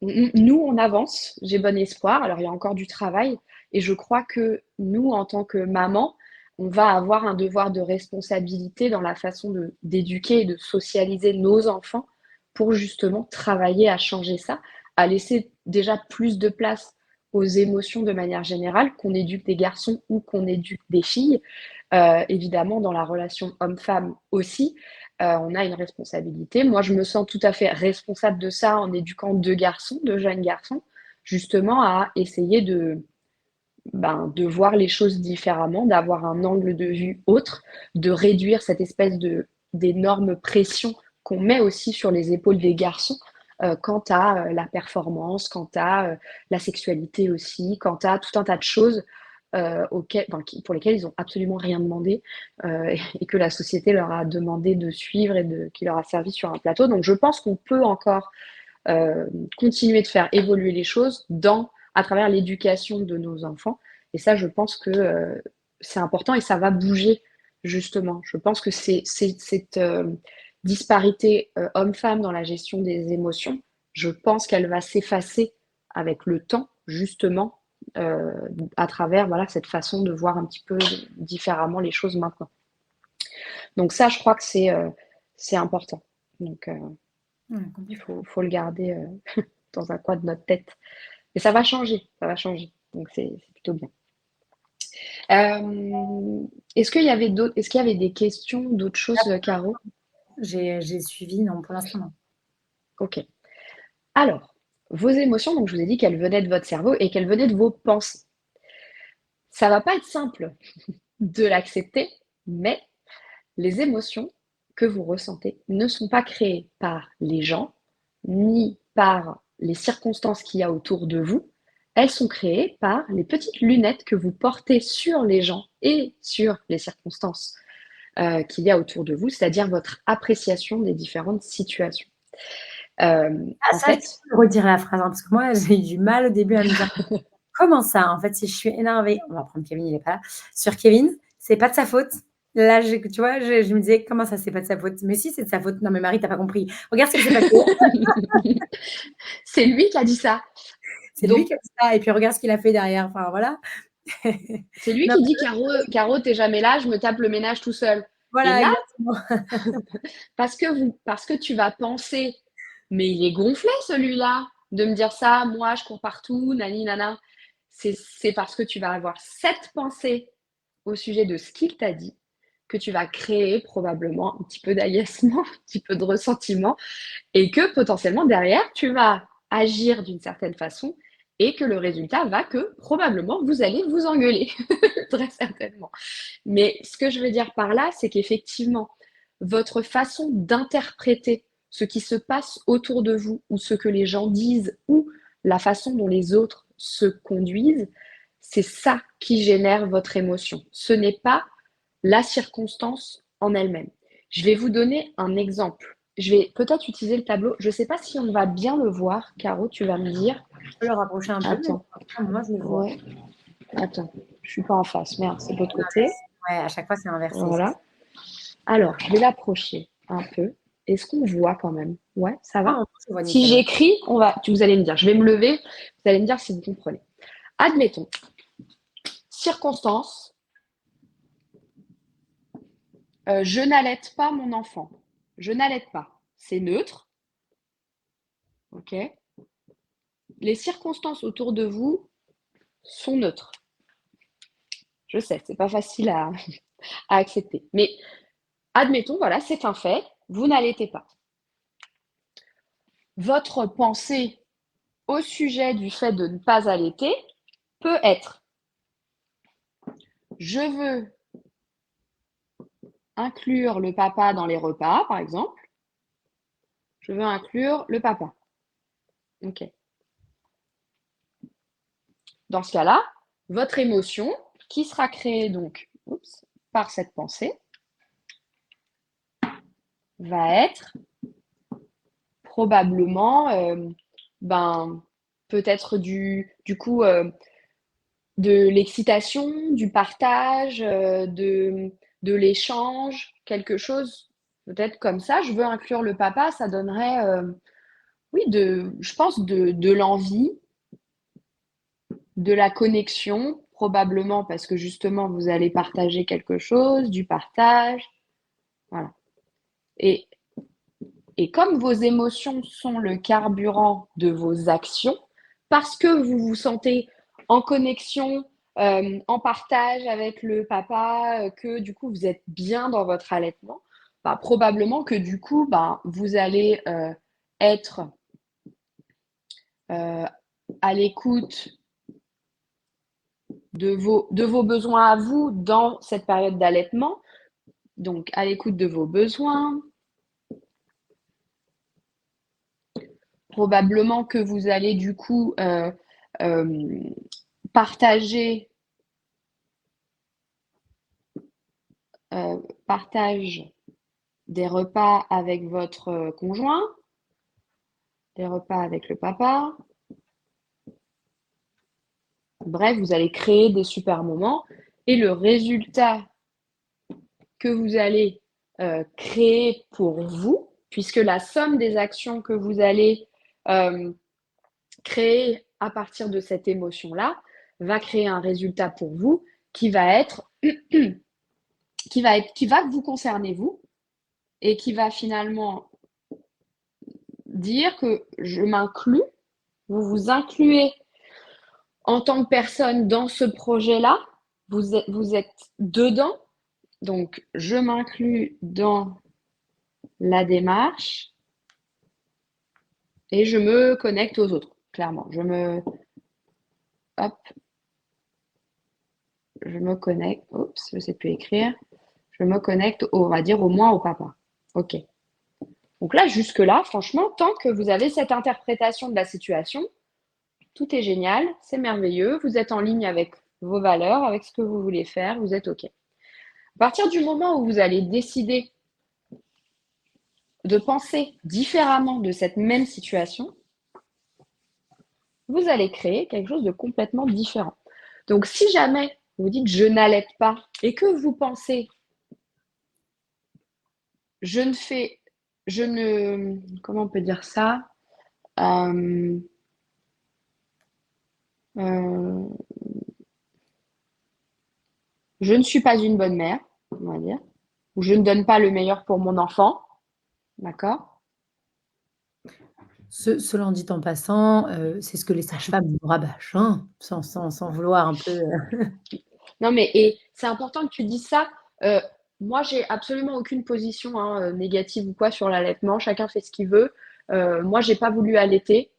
nous, on avance, j'ai bon espoir. Alors, il y a encore du travail, et je crois que nous, en tant que maman, on va avoir un devoir de responsabilité dans la façon d'éduquer et de socialiser nos enfants pour justement travailler à changer ça, à laisser déjà plus de place aux émotions de manière générale, qu'on éduque des garçons ou qu'on éduque des filles. Évidemment, dans la relation homme-femme aussi, on a une responsabilité. Moi, je me sens tout à fait responsable de ça en éduquant 2 garçons, 2 jeunes garçons, justement à essayer de voir les choses différemment, d'avoir un angle de vue autre, de réduire cette espèce d'énorme pression qu'on met aussi sur les épaules des garçons, quant à, la performance, quant à, la sexualité aussi, quant à tout un tas de choses, auxquelles enfin, pour lesquelles ils ont absolument rien demandé, et que la société leur a demandé de suivre et qui leur a servi sur un plateau. Donc je pense qu'on peut encore continuer de faire évoluer les choses à travers l'éducation de nos enfants. Et ça, je pense que c'est important, et ça va bouger, justement. Je pense que cette disparité homme-femme dans la gestion des émotions, je pense qu'elle va s'effacer avec le temps, justement, euh, à travers voilà, cette façon de voir un petit peu différemment les choses maintenant. Donc ça, je crois que c'est important. Donc Ouais, il complètement. faut le garder dans un coin de notre tête. Et ça va changer, ça va changer. Donc c'est plutôt bien. Est-ce qu'il y avait des questions, d'autres choses, Caro? J'ai suivi, non, pour l'instant, non. Ok. Alors, vos émotions, donc je vous ai dit qu'elles venaient de votre cerveau et qu'elles venaient de vos pensées. Ça va pas être simple de l'accepter, mais les émotions que vous ressentez ne sont pas créées par les gens, ni par les circonstances qu'il y a autour de vous. Elles sont créées par les petites lunettes que vous portez sur les gens et sur les circonstances qu'il y a autour de vous, c'est-à-dire votre appréciation des différentes situations. Ah En ça, tu fait, peux redire la phrase, hein, parce que moi, j'ai eu du mal au début à me dire: «Comment ça?» En fait, si je suis énervée, on va prendre Kevin, il est pas là, sur Kevin, c'est pas de sa faute. Là, tu vois, je me disais: «Comment ça, c'est pas de sa faute?» «Mais si, c'est de sa faute». «Non mais Marie, tu as pas compris. Regarde ce qui s'est passé, c'est lui qui a dit ça. c'est lui Donc, qui a dit ça et puis regarde ce qu'il a fait derrière». Enfin voilà. c'est lui Non qui mais dit Caro, t'es jamais là, je me tape le ménage tout seul. Et voilà, là, exactement. parce que tu vas penser, mais il est gonflé celui-là, de me dire ça, moi je cours partout, nani nana. C'est parce que tu vas avoir cette pensée au sujet de ce qu'il t'a dit que tu vas créer probablement un petit peu d'agacement, un petit peu de ressentiment, et que potentiellement derrière, tu vas agir d'une certaine façon, et que le résultat va que probablement vous allez vous engueuler, très certainement. Mais ce que je veux dire par là, c'est qu'effectivement, votre façon d'interpréter ce qui se passe autour de vous, ou ce que les gens disent, ou la façon dont les autres se conduisent, c'est ça qui génère votre émotion. Ce n'est pas la circonstance en elle-même. Je vais vous donner un exemple. Je vais peut-être utiliser le tableau. Je ne sais pas si on va bien le voir. Caro, tu vas me dire. Je peux le rapprocher un peu, mais Attends. moi je le vois. Ouais. Attends. Je suis pas en face. Merde, c'est de l'autre côté. L'inverse. Ouais, à chaque fois, c'est inversé, c'est ça. Voilà. Alors, je vais l'approcher un peu. Est-ce qu'on voit quand même? Ouais, ça Ah, va? moi, je vois Si nickel, ouais. j'écris, vous allez me dire. Je vais me lever. Vous allez me dire si vous comprenez. Admettons. Circonstance. Je n'allaite pas mon enfant. Je n'allaite pas. C'est neutre. OK? Les circonstances autour de vous sont neutres. Je sais, c'est pas facile à accepter. Mais admettons, voilà, c'est un fait, vous n'allaitez pas. Votre pensée au sujet du fait de ne pas allaiter peut être: je veux inclure le papa dans les repas, par exemple. Je veux inclure le papa. OK. Dans ce cas-là, votre émotion, qui sera créée donc par cette pensée, va être probablement, peut-être du coup, de l'excitation, du partage, de l'échange, quelque chose peut-être comme ça. Je veux inclure le papa, ça donnerait, oui, je pense de l'envie, de la connexion, probablement parce que justement vous allez partager quelque chose, du partage, voilà. Et comme vos émotions sont le carburant de vos actions, parce que vous vous sentez en connexion, en partage avec le papa, que du coup vous êtes bien dans votre allaitement, bah, probablement que du coup, bah, vous allez être à l'écoute de vos besoins à vous dans cette période d'allaitement, donc à l'écoute de vos besoins. Probablement que vous allez du coup partager partage des repas avec votre conjoint, des repas avec le papa. Bref, vous allez créer des super moments et le résultat que vous allez créer pour vous, puisque la somme des actions que vous allez créer à partir de cette émotion-là va créer un résultat pour vous qui va être qui va vous concerner vous et qui va finalement dire que je m'inclus, vous vous incluez en tant que personne dans ce projet-là, vous êtes dedans, donc je m'inclus dans la démarche et je me connecte aux autres, clairement. Je me connecte, je ne sais plus écrire, je me connecte, on va dire au moins au papa. OK. Donc là, jusque-là, franchement, tant que vous avez cette interprétation de la situation, tout est génial, c'est merveilleux, vous êtes en ligne avec vos valeurs, avec ce que vous voulez faire, vous êtes OK. À partir du moment où vous allez décider de penser différemment de cette même situation, vous allez créer quelque chose de complètement différent. Donc, si jamais vous dites je n'allaite pas et que vous pensez je ne, comment on peut dire ça je ne suis pas une bonne mère, on va dire, ou je ne donne pas le meilleur pour mon enfant, d'accord? Cela dit en passant, c'est ce que les sages-femmes nous rabâchent, hein, sans vouloir un peu, Non, mais et c'est important que tu dises ça. Moi, j'ai absolument aucune position hein, négative ou quoi sur l'allaitement. Chacun fait ce qu'il veut. Moi, j'ai pas voulu allaiter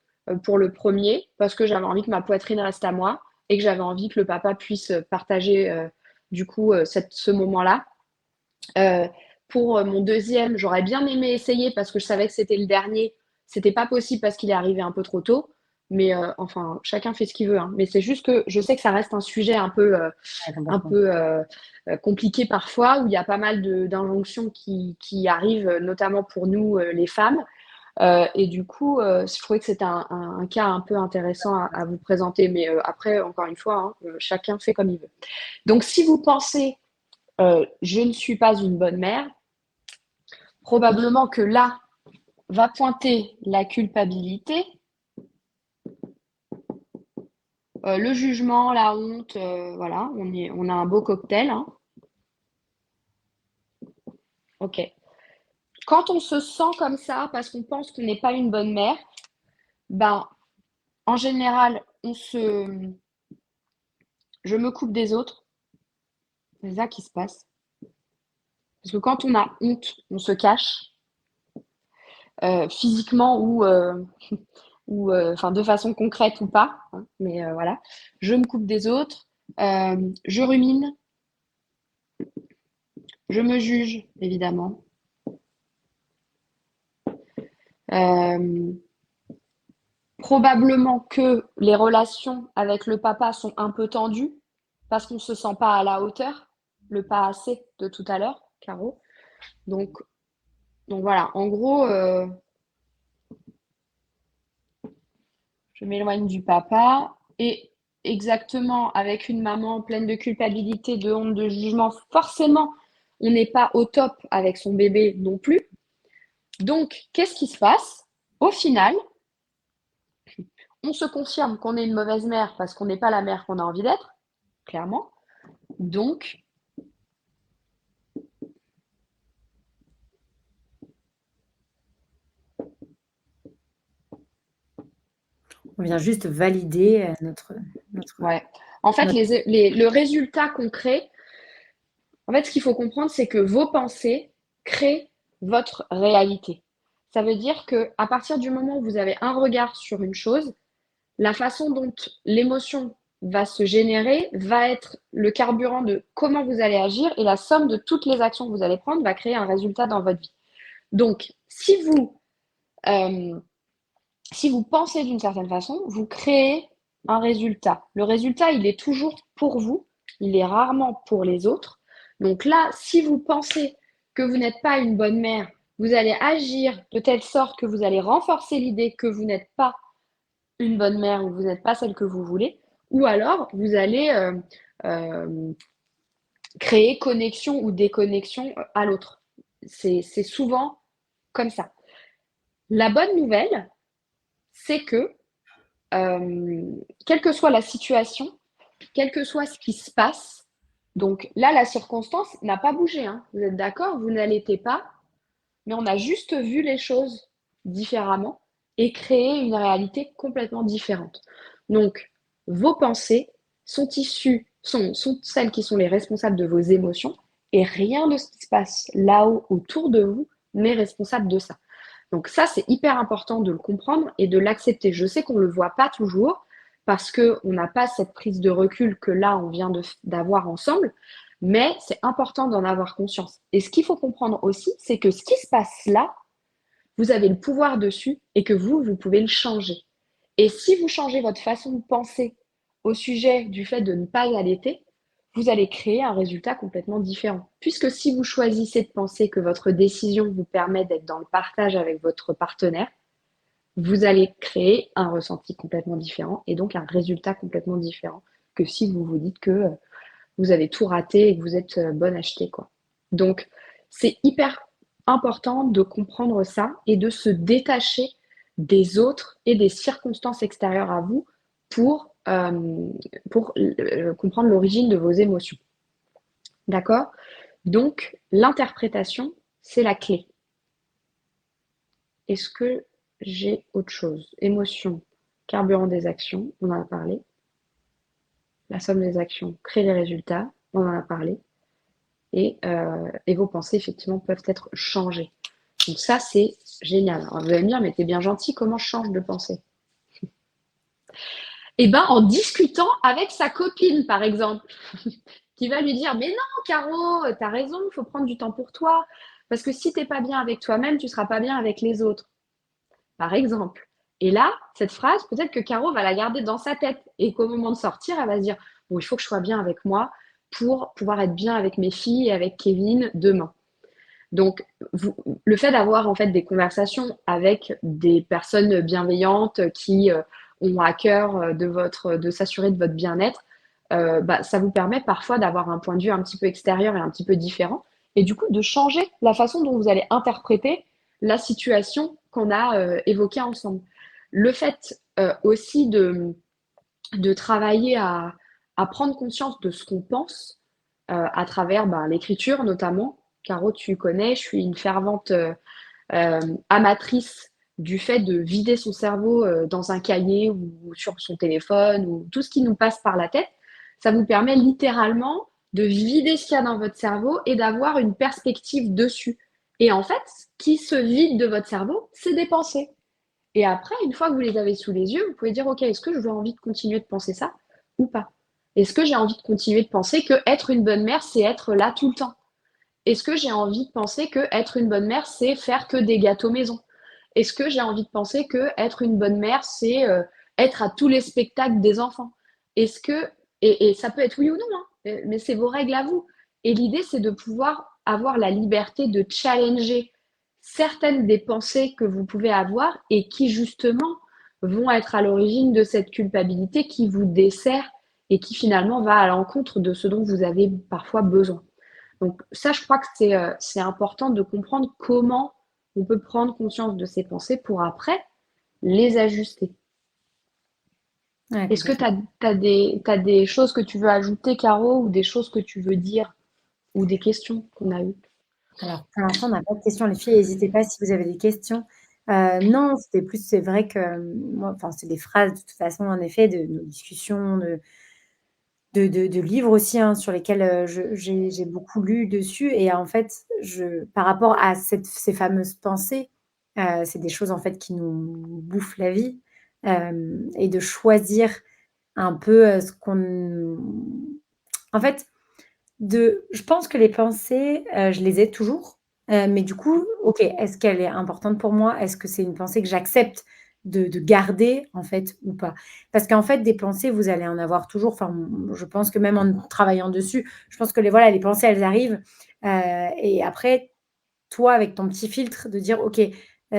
pour le premier parce que j'avais envie que ma poitrine reste à moi et que j'avais envie que le papa puisse partager du coup ce moment-là. Euh, pour mon deuxième, j'aurais bien aimé essayer parce que je savais que c'était le dernier. C'était pas possible parce qu'il est arrivé un peu trop tôt. Mais enfin, chacun fait ce qu'il veut. Hein. Mais c'est juste que je sais que ça reste un sujet ouais, un complètement. peu compliqué parfois, où il y a pas mal d'injonctions qui arrivent, notamment pour nous, les femmes. Et du coup, je trouvais que c'était un cas un peu intéressant à vous présenter. Mais après, encore une fois, hein, chacun fait comme il veut. Donc, si vous pensez je ne suis pas une bonne mère, probablement que là va pointer la culpabilité, le jugement, la honte, voilà, on a un beau cocktail. Hein. Ok. Quand on se sent comme ça parce qu'on pense qu'on n'est pas une bonne mère, Ben, en général, je me coupe des autres. C'est ça qui se passe. Parce que quand on a honte, on se cache, physiquement ou enfin de façon concrète ou pas, hein, mais voilà. Je me coupe des autres, je rumine, je me juge, évidemment. Euh, Probablement que les relations avec le papa sont un peu tendues parce qu'on ne se sent pas à la hauteur, le pas assez de tout à l'heure, Caro. Donc, donc voilà, en gros, je m'éloigne du papa et exactement avec une maman pleine de culpabilité, de honte, de jugement, forcément, on n'est pas au top avec son bébé non plus. Donc, qu'est-ce qui se passe? Au final, on se confirme qu'on est une mauvaise mère parce qu'on n'est pas la mère qu'on a envie d'être, clairement. Donc, On vient juste valider notre, ouais. En fait, notre... le résultat concret, en fait, ce qu'il faut comprendre, c'est que vos pensées créent votre réalité. Ça veut dire que à partir du moment où vous avez un regard sur une chose, la façon dont l'émotion va se générer va être le carburant de comment vous allez agir et la somme de toutes les actions que vous allez prendre va créer un résultat dans votre vie. Donc, euh, si vous pensez d'une certaine façon, vous créez un résultat. Le résultat, il est toujours pour vous, il est rarement pour les autres. Donc là, si vous pensez que vous n'êtes pas une bonne mère, vous allez agir de telle sorte que vous allez renforcer l'idée que vous n'êtes pas une bonne mère ou vous n'êtes pas celle que vous voulez, ou alors vous allez euh, créer connexion ou déconnexion à l'autre. C'est souvent comme ça. La bonne nouvelle, c'est que quelle que soit la situation, quel que soit ce qui se passe, donc là, la circonstance n'a pas bougé. Hein. Vous êtes d'accord? Vous n'allaitez pas, mais on a juste vu les choses différemment et créé une réalité complètement différente. Donc, vos pensées sont celles qui sont les responsables de vos émotions et rien de ce qui se passe là-haut autour de vous n'est responsable de ça. Donc ça, c'est hyper important de le comprendre et de l'accepter. Je sais qu'on ne le voit pas toujours parce qu'on n'a pas cette prise de recul que là, on vient d'avoir ensemble, mais c'est important d'en avoir conscience. Et ce qu'il faut comprendre aussi, c'est que ce qui se passe là, vous avez le pouvoir dessus et que vous pouvez le changer. Et si vous changez votre façon de penser au sujet du fait de ne pas allaiter, vous allez créer un résultat complètement différent. Puisque si vous choisissez de penser que votre décision vous permet d'être dans le partage avec votre partenaire, vous allez créer un ressenti complètement différent et donc un résultat complètement différent que si vous vous dites que vous avez tout raté et que vous êtes bonne achetée, quoi. Donc, c'est hyper important de comprendre ça et de se détacher des autres et des circonstances extérieures à vous pour comprendre l'origine de vos émotions. D'accord? Donc, l'interprétation, c'est la clé. Est-ce que j'ai autre chose? Émotion, carburant des actions, on en a parlé. La somme des actions crée les résultats, on en a parlé. Et vos pensées, effectivement, peuvent être changées. Donc ça, c'est génial. Alors, vous allez me dire, mais t'es bien gentil, comment je change de pensée? Eh bien, en discutant avec sa copine, par exemple, qui va lui dire, mais non, Caro, t'as raison, il faut prendre du temps pour toi, parce que si t'es pas bien avec toi-même, tu seras pas bien avec les autres, par exemple. Et là, cette phrase, peut-être que Caro va la garder dans sa tête et qu'au moment de sortir, elle va se dire, bon, il faut que je sois bien avec moi pour pouvoir être bien avec mes filles et avec Kevin demain. Donc, le fait d'avoir en fait des conversations avec des personnes bienveillantes qui ont à cœur de s'assurer de votre bien-être, ça vous permet parfois d'avoir un point de vue un petit peu extérieur et un petit peu différent, et du coup de changer la façon dont vous allez interpréter la situation qu'on a évoquée ensemble. Le fait aussi de travailler à prendre conscience de ce qu'on pense à travers l'écriture notamment. Caro, tu connais, je suis une fervente amatrice du fait de vider son cerveau dans un cahier ou sur son téléphone ou tout ce qui nous passe par la tête, ça vous permet littéralement de vider ce qu'il y a dans votre cerveau et d'avoir une perspective dessus. Et en fait, ce qui se vide de votre cerveau, c'est des pensées. Et après, une fois que vous les avez sous les yeux, vous pouvez dire, OK, est-ce que j'ai envie de continuer de penser ça ou pas? Est-ce que j'ai envie de continuer de penser que être une bonne mère, c'est être là tout le temps? Est-ce que j'ai envie de penser que être une bonne mère, c'est faire que des gâteaux maison? Est-ce que j'ai envie de penser que être une bonne mère, c'est être à tous les spectacles des enfants? Est-ce que et ça peut être oui ou non, hein, mais c'est vos règles à vous. Et l'idée, c'est de pouvoir avoir la liberté de challenger certaines des pensées que vous pouvez avoir et qui justement vont être à l'origine de cette culpabilité qui vous dessert et qui finalement va à l'encontre de ce dont vous avez parfois besoin. Donc ça, je crois que c'est important de comprendre comment on peut prendre conscience de ses pensées pour après les ajuster. Ouais, Est-ce que tu complètement. as des choses que tu veux ajouter, Caro, ou des choses que tu veux dire, ou des questions qu'on a eues? Alors, pour l'instant, on n'a pas de questions. Les filles, n'hésitez pas si vous avez des questions. Non, c'était plus, c'est vrai que moi, enfin, c'est des phrases de toute façon, en effet, de nos discussions, de livres aussi, hein, sur lesquels j'ai beaucoup lu dessus. Et en fait, par rapport à ces fameuses pensées, c'est des choses en fait qui nous bouffent la vie, et de choisir un peu ce qu'on. En fait, je pense que les pensées, je les ai toujours, mais du coup, OK, est-ce qu'elle est importante pour moi? Est-ce que c'est une pensée que j'accepte de garder, en fait, ou pas? Parce qu'en fait, des pensées, vous allez en avoir toujours. Enfin, je pense que même en travaillant dessus, je pense que les pensées, elles arrivent, et après, toi, avec ton petit filtre de dire: «OK,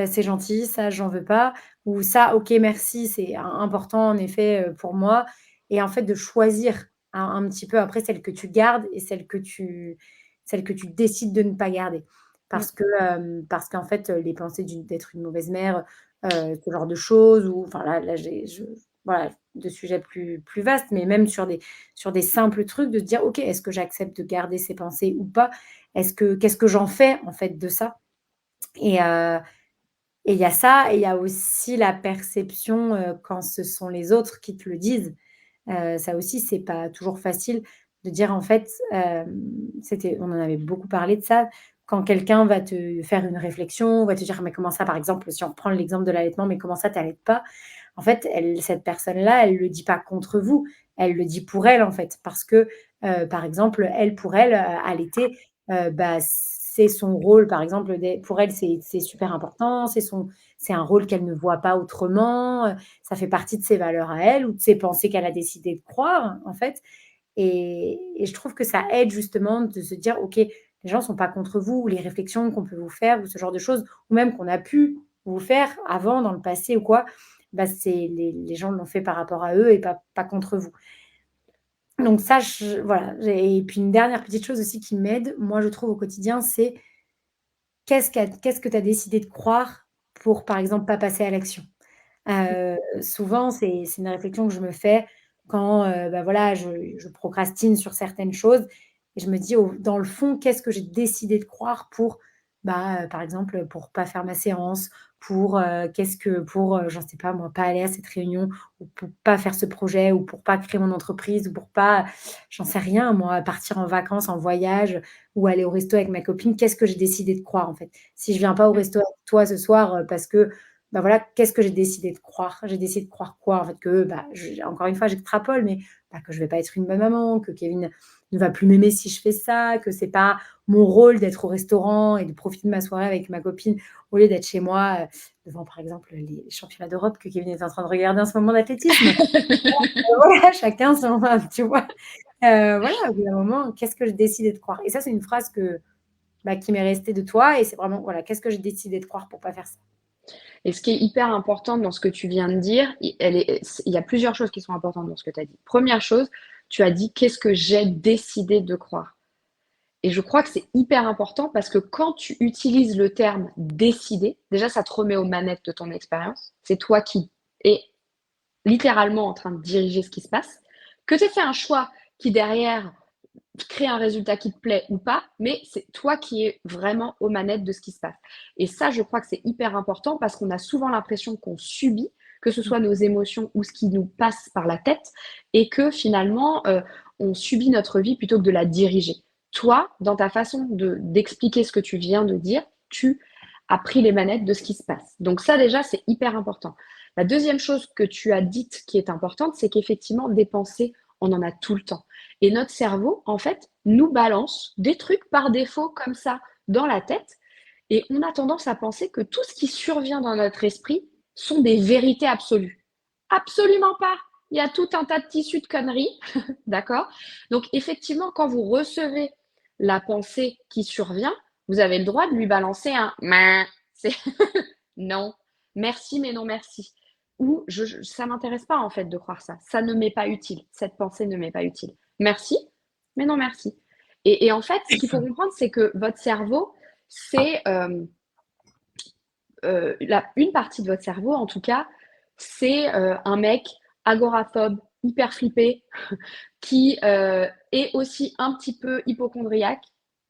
c'est gentil, ça, j'en veux pas» ou «Ça, OK, merci, c'est important en effet, pour moi» et en fait, de choisir un petit peu après celle que tu gardes et celle que tu décides de ne pas garder. Mm. Parce qu'en fait, les pensées d'être une mauvaise mère, ce genre de choses ou enfin là, voilà, de sujets plus vastes, mais même sur des simples trucs, de se dire: «OK, est-ce que j'accepte de garder ces pensées ou pas?» Qu'est-ce que j'en fais en fait de ça? Et heu et il y a ça et il y a aussi la perception, quand ce sont les autres qui te le disent. Ça aussi, c'est pas toujours facile de dire en fait, on en avait beaucoup parlé de ça, quand quelqu'un va te faire une réflexion, va te dire: «Mais comment ça?» par exemple, si on reprend l'exemple de l'allaitement: «Mais comment ça tu allaites pas?» en fait, cette personne-là, elle le dit pas contre vous, elle le dit pour elle en fait. Parce que, par exemple, elle, pour elle, allaiter, bah, c'est son rôle par exemple pour elle, c'est super important, c'est un rôle qu'elle ne voit pas autrement, ça fait partie de ses valeurs à elle ou de ses pensées qu'elle a décidé de croire, en fait et je trouve que ça aide justement de se dire: «OK, les gens sont pas contre vous» ou les réflexions qu'on peut vous faire ou ce genre de choses ou même qu'on a pu vous faire avant dans le passé ou quoi, bah, c'est les gens l'ont fait par rapport à eux et pas contre vous. Donc ça, voilà, et puis une dernière petite chose aussi qui m'aide, moi, je trouve au quotidien, c'est qu'est-ce que tu as décidé de croire pour, par exemple, pas passer à l'action? Souvent, c'est une réflexion que je me fais quand, bah, voilà, je procrastine sur certaines choses et je me dis dans le fond, qu'est-ce que j'ai décidé de croire pour, bah, par exemple, pour pas faire ma séance, pour, j'en sais pas moi, pas aller à cette réunion ou pour pas faire ce projet ou pour pas créer mon entreprise ou pour pas, j'en sais rien moi, partir en vacances, en voyage ou aller au resto avec ma copine. Qu'est-ce que j'ai décidé de croire, en fait? Si je viens pas au Mm. resto avec toi ce soir, parce que bah, voilà, qu'est-ce que j'ai décidé de croire? J'ai décidé de croire quoi? En fait, que, bah, encore une fois, j'extrapole, mais bah, que je vais pas être une bonne maman, que Kevin ne va plus m'aimer si je fais ça, que c'est pas mon rôle d'être au restaurant et de profiter de ma soirée avec ma copine au lieu d'être chez moi, devant, par exemple, les championnats d'Europe que Kevin est en train de regarder en ce moment d'athlétisme. Voilà, chacun son tu vois? Voilà, au bout d'un moment, qu'est-ce que j'ai décidé de croire? Et ça, c'est une phrase bah, qui m'est restée de toi et c'est vraiment, voilà, qu'est-ce que j'ai décidé de croire pour pas faire ça? Et ce qui est hyper important dans ce que tu viens de dire, il y a plusieurs choses qui sont importantes dans ce que tu as dit. Première chose, tu as dit: «Qu'est-ce que j'ai décidé de croire?» Et je crois que c'est hyper important parce que quand tu utilises le terme «décider», déjà ça te remet aux manettes de ton expérience. C'est toi qui es littéralement en train de diriger ce qui se passe. Que tu aies fait un choix qui derrière créer un résultat qui te plaît ou pas, mais c'est toi qui es vraiment aux manettes de ce qui se passe. Et ça, je crois que c'est hyper important parce qu'on a souvent l'impression qu'on subit, que ce soit nos émotions ou ce qui nous passe par la tête, et que finalement, on subit notre vie plutôt que de la diriger. Toi, dans ta façon d'expliquer ce que tu viens de dire, tu as pris les manettes de ce qui se passe. Donc ça, déjà, c'est hyper important. La deuxième chose que tu as dite qui est importante, c'est qu'effectivement, des pensées, on en a tout le temps. Et notre cerveau, en fait, nous balance des trucs par défaut comme ça dans la tête. Et on a tendance à penser que tout ce qui survient dans notre esprit sont des vérités absolues. Absolument pas. Il y a tout un tas de tissus de conneries, d'accord? Donc effectivement, quand vous recevez la pensée qui survient, vous avez le droit de lui balancer un c'est non, merci mais non merci. Ou ça m'intéresse pas en fait de croire ça. Ça ne m'est pas utile. Cette pensée ne m'est pas utile. Merci, mais non merci. Et en fait, ce qu'il faut comprendre, c'est que votre cerveau, c'est une partie de votre cerveau, en tout cas, c'est un mec agoraphobe, hyper flippé, qui est aussi un petit peu hypochondriaque,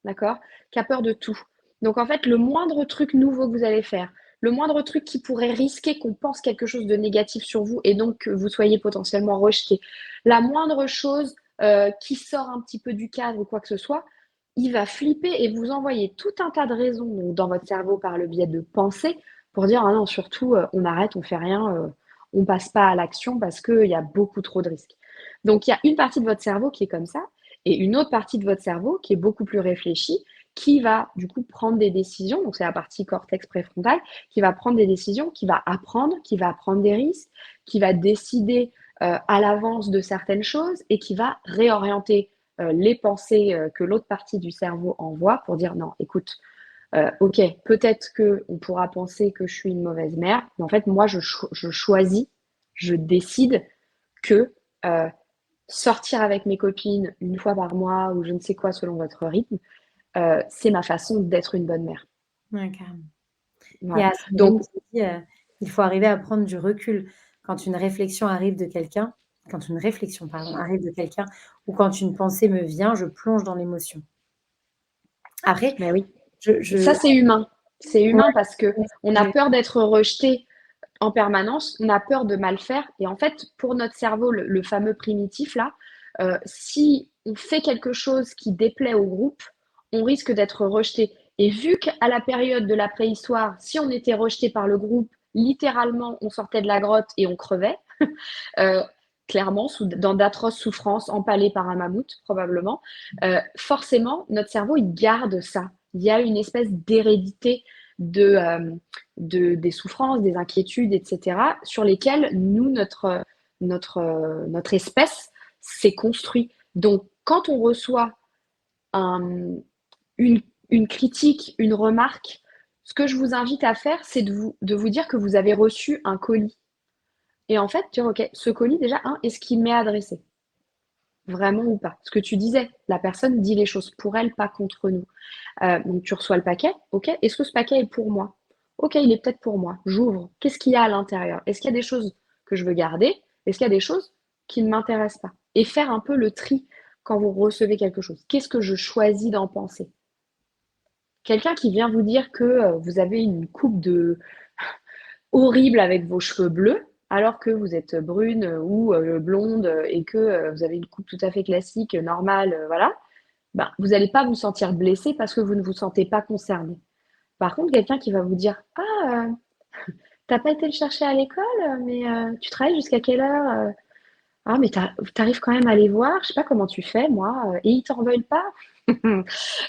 d'accord, qui a peur de tout. Donc en fait, le moindre truc nouveau que vous allez faire, le moindre truc qui pourrait risquer qu'on pense quelque chose de négatif sur vous et donc que vous soyez potentiellement rejeté, la moindre chose qui sort un petit peu du cadre ou quoi que ce soit, il va flipper et vous envoyer tout un tas de raisons donc, dans votre cerveau par le biais de pensées pour dire ah non, surtout on arrête, on fait rien, on passe pas à l'action parce qu'il y a beaucoup trop de risques. Donc il y a une partie de votre cerveau qui est comme ça et une autre partie de votre cerveau qui est beaucoup plus réfléchie, qui va du coup prendre des décisions, donc c'est la partie cortex préfrontal, qui va prendre des décisions, qui va apprendre des risques, qui va décider à l'avance de certaines choses et qui va réorienter les pensées que l'autre partie du cerveau envoie pour dire non, écoute, ok, peut-être qu'on pourra penser que je suis une mauvaise mère, mais en fait, moi, je choisis, je décide que sortir avec mes copines une fois par mois ou je ne sais quoi selon votre rythme, c'est ma façon d'être une bonne mère. Ouais, carrément. Il y Voilà. a Sandrine Donc, qui dit, il faut arriver à prendre du recul quand une réflexion arrive de quelqu'un quand une réflexion, pardon, arrive de quelqu'un ou quand une pensée me vient, je plonge dans l'émotion. Après, ben oui, je ça c'est humain. C'est ouais, humain parce que ouais, on a peur d'être rejeté en permanence, on a peur de mal faire. Et en fait, pour notre cerveau, le fameux primitif là, si on fait quelque chose qui déplaît au groupe, on risque d'être rejeté. Et vu qu'à la période de la préhistoire, si on était rejeté par le groupe, littéralement, on sortait de la grotte et on crevait. euh, clairement, dans d'atroces souffrances, empalé par un mammouth, probablement. Forcément, notre cerveau, il garde ça. Il y a une espèce d'hérédité des souffrances, des inquiétudes, etc., sur lesquelles nous, notre espèce s'est construit. Donc, quand on reçoit un, une, une critique, une remarque, ce que je vous invite à faire, c'est de vous dire que vous avez reçu un colis. Et en fait, dire, OK, ce colis, déjà, est-ce qu'il m'est adressé? Vraiment ou pas? Ce que tu disais, la personne dit les choses pour elle, pas contre nous. Donc, tu reçois le paquet, OK, est-ce que ce paquet est pour moi? OK, il est peut-être pour moi. J'ouvre. Qu'est-ce qu'il y a à l'intérieur? Est-ce qu'il y a des choses que je veux garder? Est-ce qu'il y a des choses qui ne m'intéressent pas? Et faire un peu le tri quand vous recevez quelque chose. Qu'est-ce que je choisis d'en penser? Quelqu'un qui vient vous dire que vous avez une coupe de horrible avec vos cheveux bleus, alors que vous êtes brune ou blonde et que vous avez une coupe tout à fait classique, normale, voilà, ben, vous n'allez pas vous sentir blessé parce que vous ne vous sentez pas concerné. Par contre, quelqu'un qui va vous dire ah, t'as pas été le chercher à l'école, mais tu travailles jusqu'à quelle heure ah, mais t'arrives quand même à les voir, je sais pas comment tu fais, moi, et ils t'en veulent pas.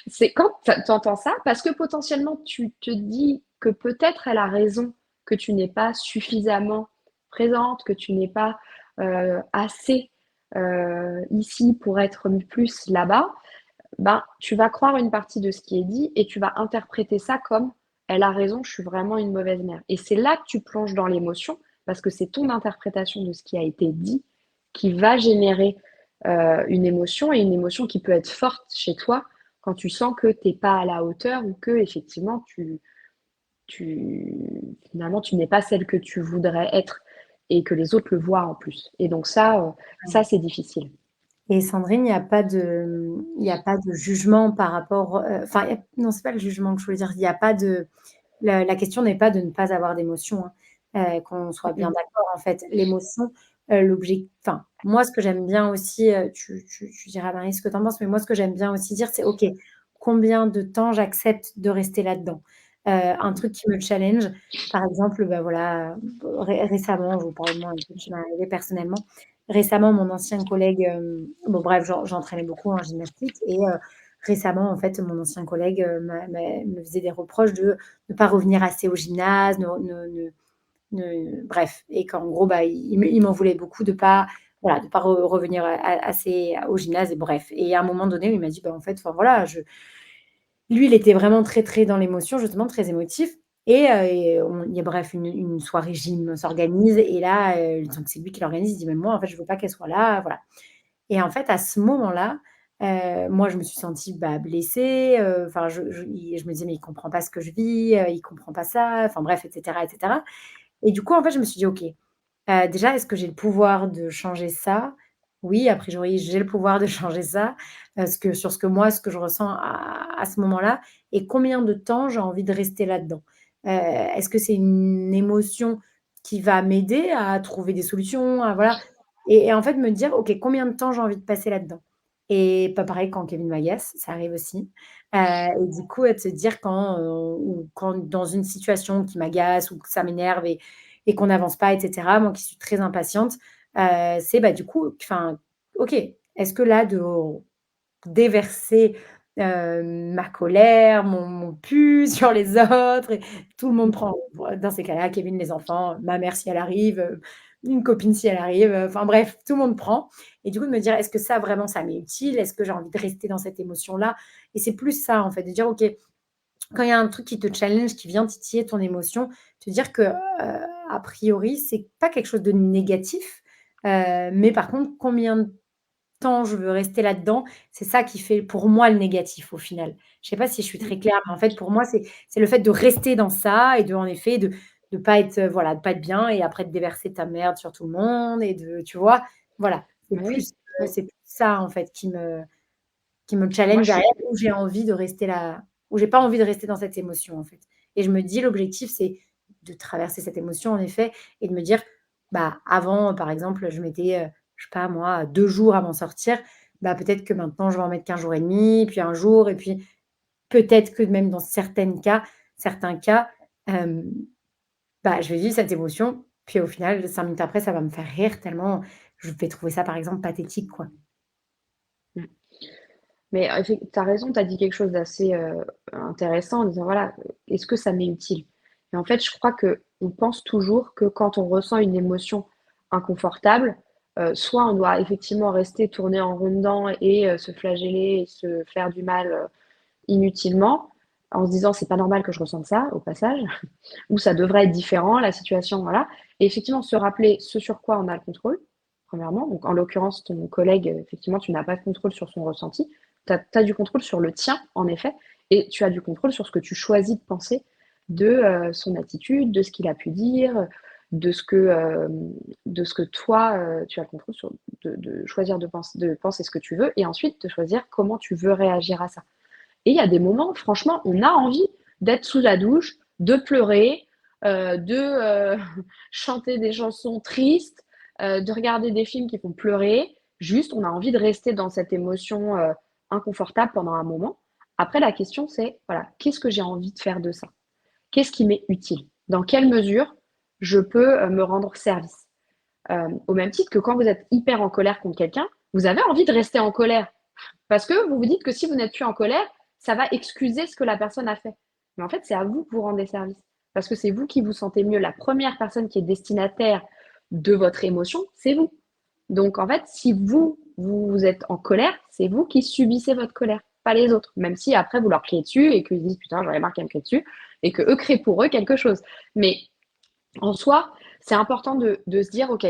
C'est quand tu entends ça, parce que potentiellement tu te dis que peut-être elle a raison, que tu n'es pas suffisamment présente, que tu n'es pas assez ici pour être plus là-bas, ben, tu vas croire une partie de ce qui est dit et tu vas interpréter ça comme elle a raison, je suis vraiment une mauvaise mère. Et c'est là que tu plonges dans l'émotion, parce que c'est ton interprétation de ce qui a été dit qui va générer une émotion et une émotion qui peut être forte chez toi quand tu sens que tu n'es pas à la hauteur ou que effectivement finalement tu n'es pas celle que tu voudrais être et que les autres le voient en plus. Et donc ça, ouais. c'est difficile. Et Sandrine, il y a pas de jugement par rapport, enfin, non, c'est pas le jugement que je voulais dire. Il y a pas de, la question n'est pas de ne pas avoir d'émotion, hein, qu'on soit bien Mmh. d'accord, en fait. L'émotion, enfin, moi, ce que j'aime bien aussi, tu diras à Marie ce que tu en penses, mais moi, ce que j'aime bien aussi dire, c'est: «OK, combien de temps j'accepte de rester là-dedans?» Un truc qui me challenge, par exemple, bah, voilà, récemment, je vous parle de moi, un truc qui m'est arrivé personnellement. Récemment, mon ancien collègue, bon bref, j'entraînais beaucoup en gymnastique et récemment, en fait, mon ancien collègue, me faisait des reproches de ne pas revenir assez au gymnase, bref, et qu'en gros, bah, il m'en voulait beaucoup de pas, voilà, de pas revenir assez au gymnase, et bref. Et à un moment donné, il m'a dit: «Bah, en fait, enfin voilà, je», lui, il était vraiment très, très dans l'émotion, justement, très émotif, et il y a, bref, une soirée gym s'organise, et là, donc c'est lui qui l'organise. Il dit: «Mais moi, en fait, je veux pas qu'elle soit là», voilà. Et en fait, à ce moment-là, moi, je me suis sentie, bah, blessée, enfin, je me disais: «Mais il comprend pas ce que je vis, il comprend pas ça», enfin bref, et cetera, et cetera. Et du coup, en fait, je me suis dit: «OK, déjà, est-ce que j'ai le pouvoir de changer ça?» Oui, a priori, j'ai le pouvoir de changer ça, sur ce que je ressens à ce moment-là, et combien de temps j'ai envie de rester là-dedans? Est-ce que c'est une émotion qui va m'aider à trouver des solutions, à voilà, et en fait, me dire: «OK, combien de temps j'ai envie de passer là-dedans?» Et pas pareil quand Kevin m'agace, ça arrive aussi, et du coup, de se dire quand dans une situation qui m'agace ou que ça m'énerve, et qu'on n'avance pas, et cetera. Moi qui suis très impatiente, c'est, bah, du coup, enfin, OK, est-ce que là, de déverser, ma colère, mon pu sur les autres, et tout le monde Mmh. prend, dans ces cas-là, Kevin, les enfants, ma mère si elle arrive, une copine si elle arrive, enfin bref, tout le monde prend, et du coup de me dire: «Est-ce que ça vraiment ça m'est utile? Est-ce que j'ai envie de rester dans cette émotion-là?» Et c'est plus ça, en fait, de dire: «OK, quand il y a un truc qui te challenge, qui vient titiller ton émotion, te dire que, a priori, c'est pas quelque chose de négatif, mais par contre, combien de temps je veux rester là-dedans, c'est ça qui fait pour moi le négatif au final. Je sais pas si je suis Mmh. très claire, mais en fait, pour moi, c'est le fait de rester dans ça, et de, en effet, de pas être, voilà, de pas être bien, et après de déverser ta merde sur tout le monde, et de, tu vois? Voilà, Bah oui, oui. c'est plus ça, en fait, qui me Moi, challenge je derrière, suis où j'ai envie de rester là, où j'ai pas envie de rester dans cette émotion, en fait. Et je me dis, l'objectif, c'est de traverser cette émotion, en effet, et de me dire, bah, avant, par exemple, je mettais, je sais pas moi, 2 jours à m'en sortir, bah, peut-être que maintenant je vais en mettre qu'un jour et demi, puis un jour, et puis peut-être que même dans certains cas, hem, bah, je vais vivre cette émotion, puis au final, 5 minutes après, ça va me faire rire tellement je vais trouver ça, par exemple, pathétique, quoi. mmh. Mais tu as raison, tu as dit quelque chose d'assez, intéressant en disant, voilà, «Est-ce que ça m'est utile?» Et en fait, je crois qu'on pense toujours que quand on ressent une émotion inconfortable, soit on doit effectivement rester tourner en rond dedans et se flageller et se faire du mal, inutilement, en se disant: «C'est pas normal que je ressente ça», au passage, ou «Ça devrait être différent, la situation», voilà, et effectivement se rappeler ce sur quoi on a le contrôle, premièrement. Donc en l'occurrence, ton collègue, effectivement, tu n'as pas de contrôle sur son ressenti. Tu as du contrôle sur le tien, en effet, et tu as du contrôle sur ce que tu choisis de penser de, son attitude, de ce qu'il a pu dire, de ce que toi, tu as le contrôle sur, de choisir de penser ce que tu veux et ensuite de choisir comment tu veux réagir à ça. Et il y a des moments, franchement, on a envie d'être sous la douche, de pleurer, de chanter des chansons tristes, de regarder des films qui font pleurer. Juste, on a envie de rester dans cette émotion, inconfortable pendant un moment. Après, la question, c'est, voilà, qu'est-ce que j'ai envie de faire de ça? Qu'est-ce qui m'est utile? Dans quelle mesure je peux, me rendre service? Au même titre que quand vous êtes hyper en colère contre quelqu'un, vous avez envie de rester en colère. Parce que vous vous dites que si vous n'êtes plus en colère, ça va excuser ce que la personne a fait. Mais en fait, c'est à vous que vous rendez service. Parce que c'est vous qui vous sentez mieux. La première personne qui est destinataire de votre émotion, c'est vous. Donc en fait, si vous êtes en colère, c'est vous qui subissez votre colère, pas les autres. Même si après vous leur criez dessus et qu'ils disent putain, j'en ai marre qu'elle me crie dessus et que eux créent pour eux quelque chose. Mais en soi, c'est important de se dire ok,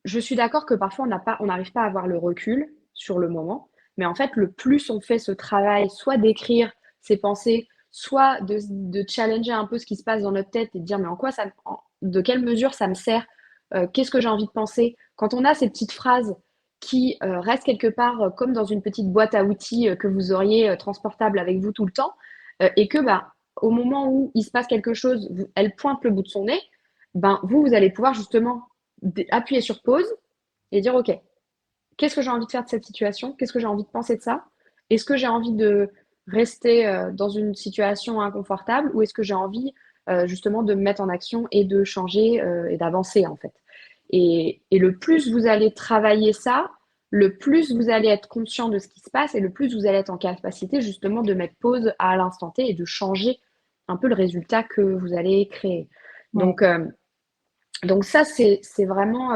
je suis d'accord que parfois on n'arrive pas à avoir le recul sur le moment, mais en fait, le plus on fait ce travail, soit d'écrire ses pensées, soit de challenger un peu ce qui se passe dans notre tête et de dire mais en quoi de quelle mesure ça me sert, qu'est-ce que j'ai envie de penser. Quand on a ces petites phrases qui reste quelque part comme dans une petite boîte à outils que vous auriez transportable avec vous tout le temps, et que bah, au moment où il se passe quelque chose, elle pointe le bout de son nez, ben, vous allez pouvoir justement appuyer sur pause et dire, OK, qu'est-ce que j'ai envie de faire de cette situation? Qu'est-ce que j'ai envie de penser de ça? Est-ce que j'ai envie de rester dans une situation inconfortable ou est-ce que j'ai envie justement de me mettre en action et de changer et d'avancer en fait? Et le plus vous allez travailler ça, le plus vous allez être conscient de ce qui se passe et le plus vous allez être en capacité justement de mettre pause à l'instant T et de changer un peu le résultat que vous allez créer. Ouais. Donc, donc ça, c'est vraiment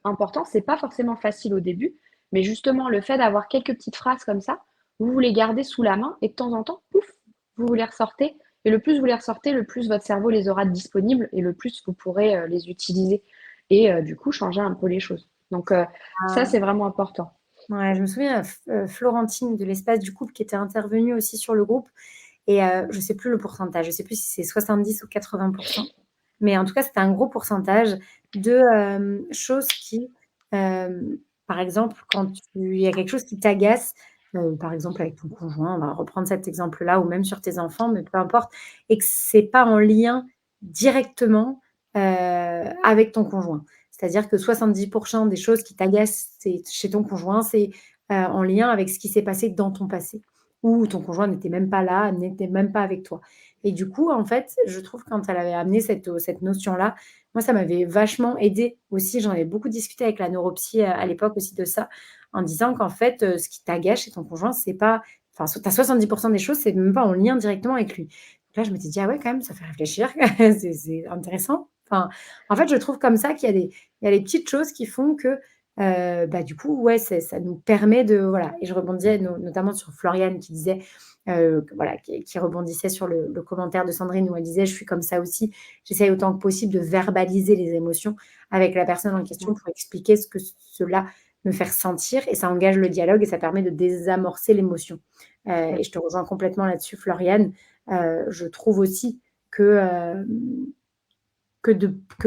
important. C'est pas forcément facile au début, mais justement, le fait d'avoir quelques petites phrases comme ça, vous les gardez sous la main et de temps en temps, pouf, vous les ressortez. Et le plus vous les ressortez, le plus votre cerveau les aura disponibles et le plus vous pourrez les utiliser et du coup changer un peu les choses. Donc ça, Ah, c'est vraiment important. ouais, je me souviens, Florentine de l'Espace du couple qui était intervenue aussi sur le groupe et je sais plus le pourcentage, je sais plus si c'est 70 ou 80, mais en tout cas, c'était un gros pourcentage de, choses qui, par exemple, quand il y a quelque chose qui t'agace, par exemple avec ton conjoint, on va reprendre cet exemple-là ou même sur tes enfants, mais peu importe et que c'est pas en lien directement, avec ton conjoint. C'est-à-dire que 70 des choses qui t'agacent, c'est chez ton conjoint, c'est, en lien avec ce qui s'est passé dans ton passé, où ton conjoint n'était même pas là, n'était même pas avec toi. Et du coup, en fait, je trouve quand elle avait amené cette notion-là, moi, ça m'avait vachement aidée aussi. J'en avais beaucoup discuté avec la neuropsy, à l'époque aussi de ça, en disant qu'en fait, ce qui t'agace chez ton conjoint, c'est pas enfin, tu as 70 des choses, c'est même pas en lien directement avec lui. Donc là, je m'étais dit: «Ah ouais, quand même, ça fait réfléchir, c'est intéressant». Enfin, en fait, je trouve comme ça qu'il y a des petites choses qui font que, bah, du coup, ouais, ça nous permet de voilà et je rebondissais notamment sur Floriane qui disait, voilà, qui rebondissait sur le commentaire de Sandrine où elle disait: «Je suis comme ça aussi, j'essaye autant que possible de verbaliser les émotions avec la personne en question pour expliquer ce que cela me fait ressentir et ça engage le dialogue et ça permet de désamorcer l'émotion». Et je te rejoins complètement là-dessus, Floriane. Je trouve aussi que, que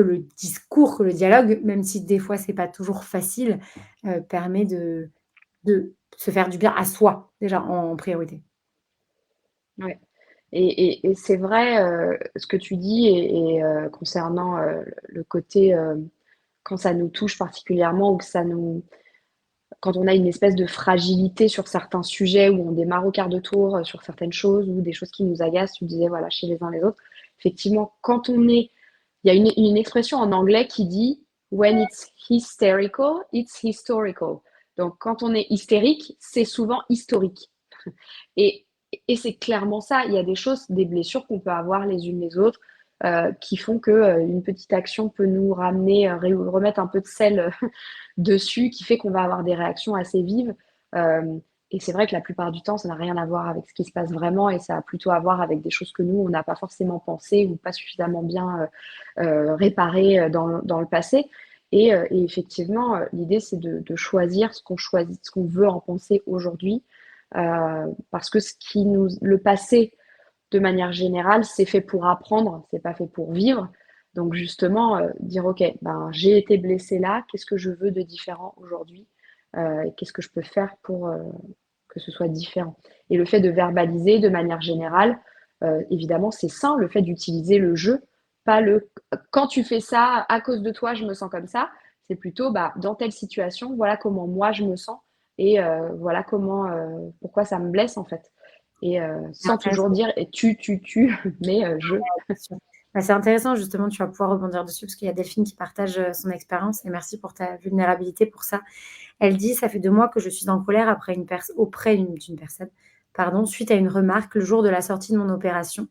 le discours, que le dialogue, même si des fois c'est pas toujours facile, permet de se faire du bien à soi, déjà en priorité. Ouais. Et c'est vrai ce que tu dis et concernant le côté quand ça nous touche particulièrement ou que ça nous quand on a une espèce de fragilité sur certains sujets où on démarre au quart de tour sur certaines choses ou des choses qui nous agacent, tu disais voilà, chez les uns les autres. Effectivement, quand on est, il y a une expression en anglais qui dit when it's hysterical, it's historical. Donc quand on est hystérique, c'est souvent historique. Et, et c'est clairement ça. Il y a des choses, des blessures qu'on peut avoir les unes les autres qui font que une petite action peut nous ramener, remettre un peu de sel dessus, qui fait qu'on va avoir des réactions assez vives. Euh, et c'est vrai que la plupart du temps, ça n'a rien à voir avec ce qui se passe vraiment et ça a plutôt à voir avec des choses que nous, on n'a pas forcément pensé ou pas suffisamment bien réparé dans le passé. Et effectivement, l'idée, c'est de choisir choisit, ce qu'on veut en penser aujourd'hui. Parce que le passé, de manière générale, c'est fait pour apprendre, c'est pas fait pour vivre. Donc justement, dire ok, ben j'ai été blessée là, qu'est-ce que je veux de différent aujourd'hui et qu'est-ce que je peux faire pour que ce soit différent. Et le fait de verbaliser de manière générale, évidemment, c'est sain, le fait d'utiliser le jeu, pas le quand tu fais ça à cause de toi, je me sens comme ça. C'est plutôt bah, dans telle situation, voilà comment moi je me sens et voilà comment pourquoi ça me blesse en fait. Et C'est sans toujours intéressant. dire et tu, mais je. Bien sûr. Bah, c'est intéressant justement, tu vas pouvoir rebondir dessus parce qu'il y a Delphine qui partage, son expérience et merci pour ta vulnérabilité pour ça. Elle dit: «Ça fait 2 mois que je suis en colère après une pers auprès d'une personne, pardon, suite à une remarque le jour de la sortie de mon opération,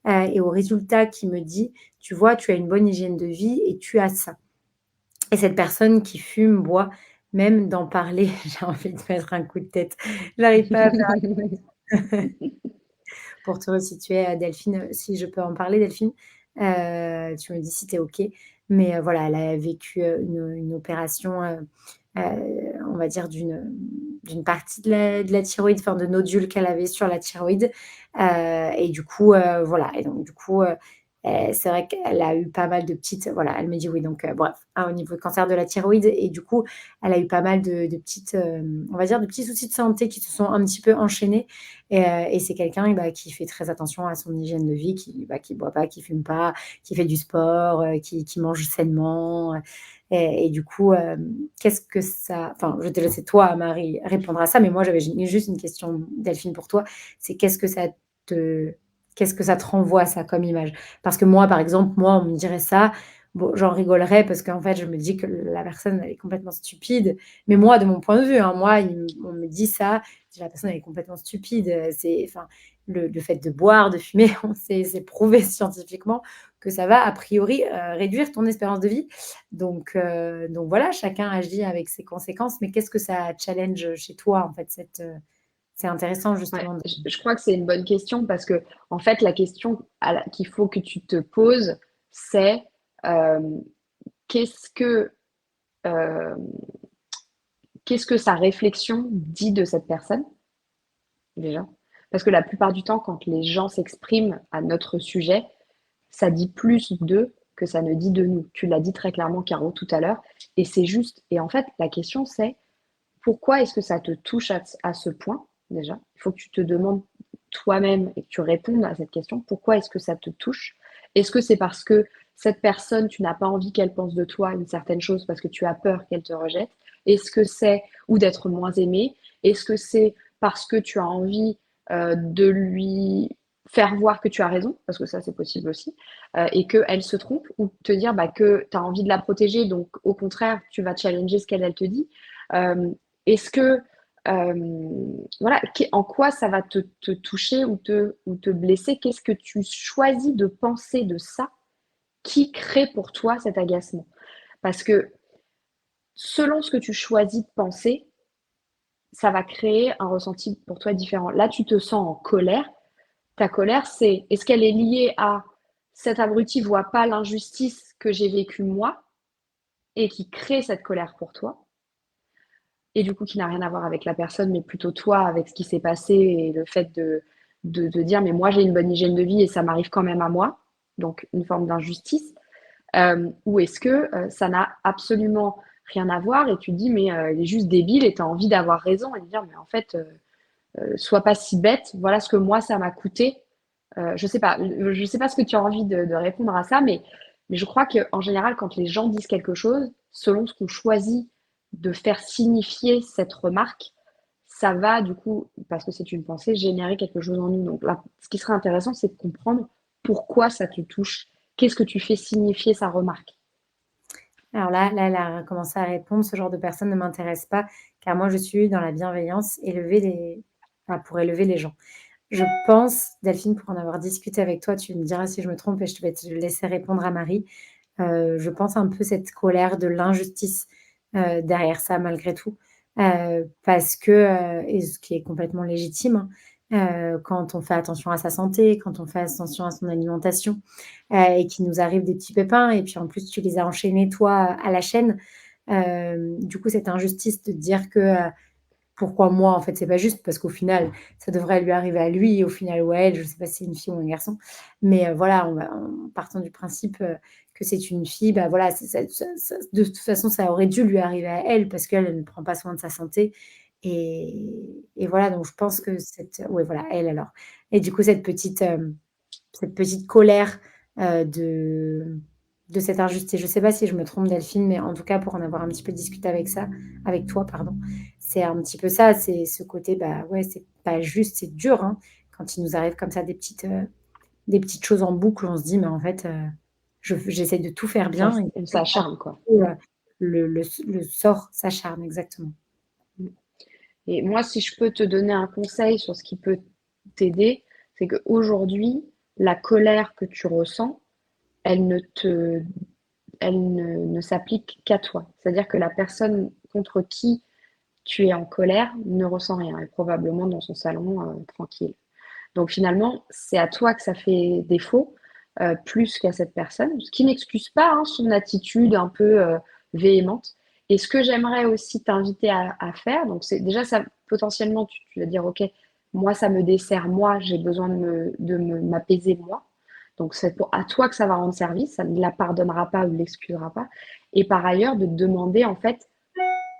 et au résultat qui me dit: "Tu vois, tu as une bonne hygiène de vie et tu as ça"». Et cette personne qui fume, boit, même d'en parler, j'ai envie de mettre un coup de tête. J'arrive pas à faire pour te resituer, Delphine, si je peux en parler Delphine, tu me dis si tu es OK. Mais, voilà, elle a vécu, une opération, on va dire d'une partie de la thyroïde, enfin de nodules qu'elle avait sur la thyroïde, et du coup, voilà et donc du coup, c'est vrai qu'elle a eu pas mal de petites voilà, elle me dit oui, donc bref, hein, au niveau cancer de la thyroïde et du coup, elle a eu pas mal de petites, on va dire, de petits soucis de santé qui se sont un petit peu enchaînés et c'est quelqu'un, bah, qui fait très attention à son hygiène de vie, qui boit pas, qui fume pas, qui fait du sport, qui mange sainement, et du coup, qu'est-ce que ça enfin, je vais te laisser toi, Marie, répondre à ça, mais moi, j'avais juste une question, Delphine, pour toi. C'est te qu'est-ce que ça te renvoie ça comme image? Parce que moi, par exemple, moi, on me dirait ça, bon, j'en rigolerais parce qu'en fait, je me dis que la personne, elle est complètement stupide. Mais moi, de mon point de vue, hein, moi, on me dit ça, je dis: «La personne, elle est complètement stupide», c'est enfin, le fait de boire, de fumer, on sait c'est prouvé scientifiquement que ça va a priori, réduire ton espérance de vie. Donc voilà, chacun agit avec ses conséquences. Mais qu'est-ce que ça challenge chez toi, en fait, c'est intéressant Ouais, justement de je crois que c'est une bonne question parce que en fait, la question qu'il faut que tu te poses, c'est qu'est-ce que, euh, qu'est-ce que sa réflexion dit de cette personne, déjà? Parce que la plupart du temps, quand les gens s'expriment à notre sujet, ça dit plus d'eux que ça ne dit de nous. Tu l'as dit très clairement, Caro, tout à l'heure, et c'est juste. Et en fait, la question, c'est pourquoi est-ce que ça te touche à ce point, déjà? Il faut que tu te demandes toi-même et que tu répondes à cette question. Pourquoi est-ce que ça te touche? Est-ce que c'est parce que cette personne, tu n'as pas envie qu'elle pense de toi une certaine chose parce que tu as peur qu'elle te rejette? Est-ce que c'est, ou d'être moins aimé? Est-ce que c'est parce que tu as envie de lui faire voir que tu as raison, parce que ça c'est possible aussi, et qu'elle se trompe, ou te dire bah, que tu as envie de la protéger, donc au contraire, tu vas challenger ce qu'elle elle te dit. Euh, Est-ce que, voilà, en quoi ça va te toucher ou te blesser? Qu'est-ce que tu choisis de penser de ça qui crée pour toi cet agacement? Parce que selon ce que tu choisis de penser, ça va créer un ressenti pour toi différent. Là, tu te sens en colère. Ta colère, c'est est-ce qu'elle est liée à cet abruti voit pas l'injustice que j'ai vécue moi et qui crée cette colère pour toi? Et du coup qui n'a rien à voir avec la personne, mais plutôt toi, avec ce qui s'est passé et le fait de dire mais moi j'ai une bonne hygiène de vie et ça m'arrive quand même à moi, donc une forme d'injustice, ou est-ce que ça n'a absolument rien à voir et tu te dis mais il est juste débile et tu as envie d'avoir raison et de dire mais en fait, sois pas si bête, voilà ce que moi ça m'a coûté. Je sais pas ce que tu as envie de répondre à ça, mais je crois qu'en général, quand les gens disent quelque chose, selon ce qu'on choisit de faire signifier cette remarque, ça va du coup, parce que c'est une pensée, générer quelque chose en nous. Donc là, ce qui serait intéressant, c'est de comprendre pourquoi ça te touche. Qu'est-ce que tu fais signifier sa remarque? alors là, elle a commencé à répondre: «Ce genre de personne ne m'intéresse pas, car moi je suis dans la bienveillance, pour élever les gens». Je pense, Delphine, pour en avoir discuté avec toi, tu me diras si je me trompe et je vais te laisser répondre à Marie. Je pense un peu cette colère de l'injustice, derrière ça malgré tout, parce que, et ce qui est complètement légitime, hein, quand on fait attention à sa santé, quand on fait attention à son alimentation, et qu'il nous arrive des petits pépins et puis en plus tu les as enchaînés toi à la chaîne, du coup cette injustice de dire que, pourquoi moi? En fait, c'est pas juste parce qu'au final, ça devrait lui arriver à lui, au final ou à elle, je sais pas si c'est une fille ou un garçon. Mais, voilà, en partant du principe, que c'est une fille, bah, voilà, c'est ça de toute façon, ça aurait dû lui arriver à elle parce qu'elle, elle ne prend pas soin de sa santé et voilà, donc je pense que ouais, voilà, elle alors et du coup, cette petite colère, de cette injustice. Je sais pas si je me trompe Delphine, mais en tout cas pour en avoir un petit peu discuté avec toi pardon, c'est un petit peu ça, c'est ce côté, bah, ouais, c'est pas juste, c'est dur, hein, quand il nous arrive comme ça des petites choses en boucle, on se dit: «Mais en fait, j'essaie de tout faire Ça, bien» et ça charme, quoi. le sort s'acharne, exactement. Et moi, si je peux te donner un conseil sur ce qui peut t'aider, c'est qu'aujourd'hui, la colère que tu ressens, elle ne te, elle ne s'applique qu'à toi. C'est-à-dire que la personne contre qui tu es en colère ne ressent rien, elle est probablement dans son salon tranquille. Donc finalement, c'est à toi que ça fait défaut, plus qu'à cette personne, ce qui n'excuse pas hein, son attitude un peu véhémente. Et ce que j'aimerais aussi t'inviter à faire, donc c'est déjà ça, potentiellement, tu vas dire, ok, moi ça me dessert, moi j'ai besoin m'apaiser moi. Donc, c'est à toi que ça va rendre service, ça ne la pardonnera pas ou ne l'excusera pas. Et par ailleurs, de te demander, en fait,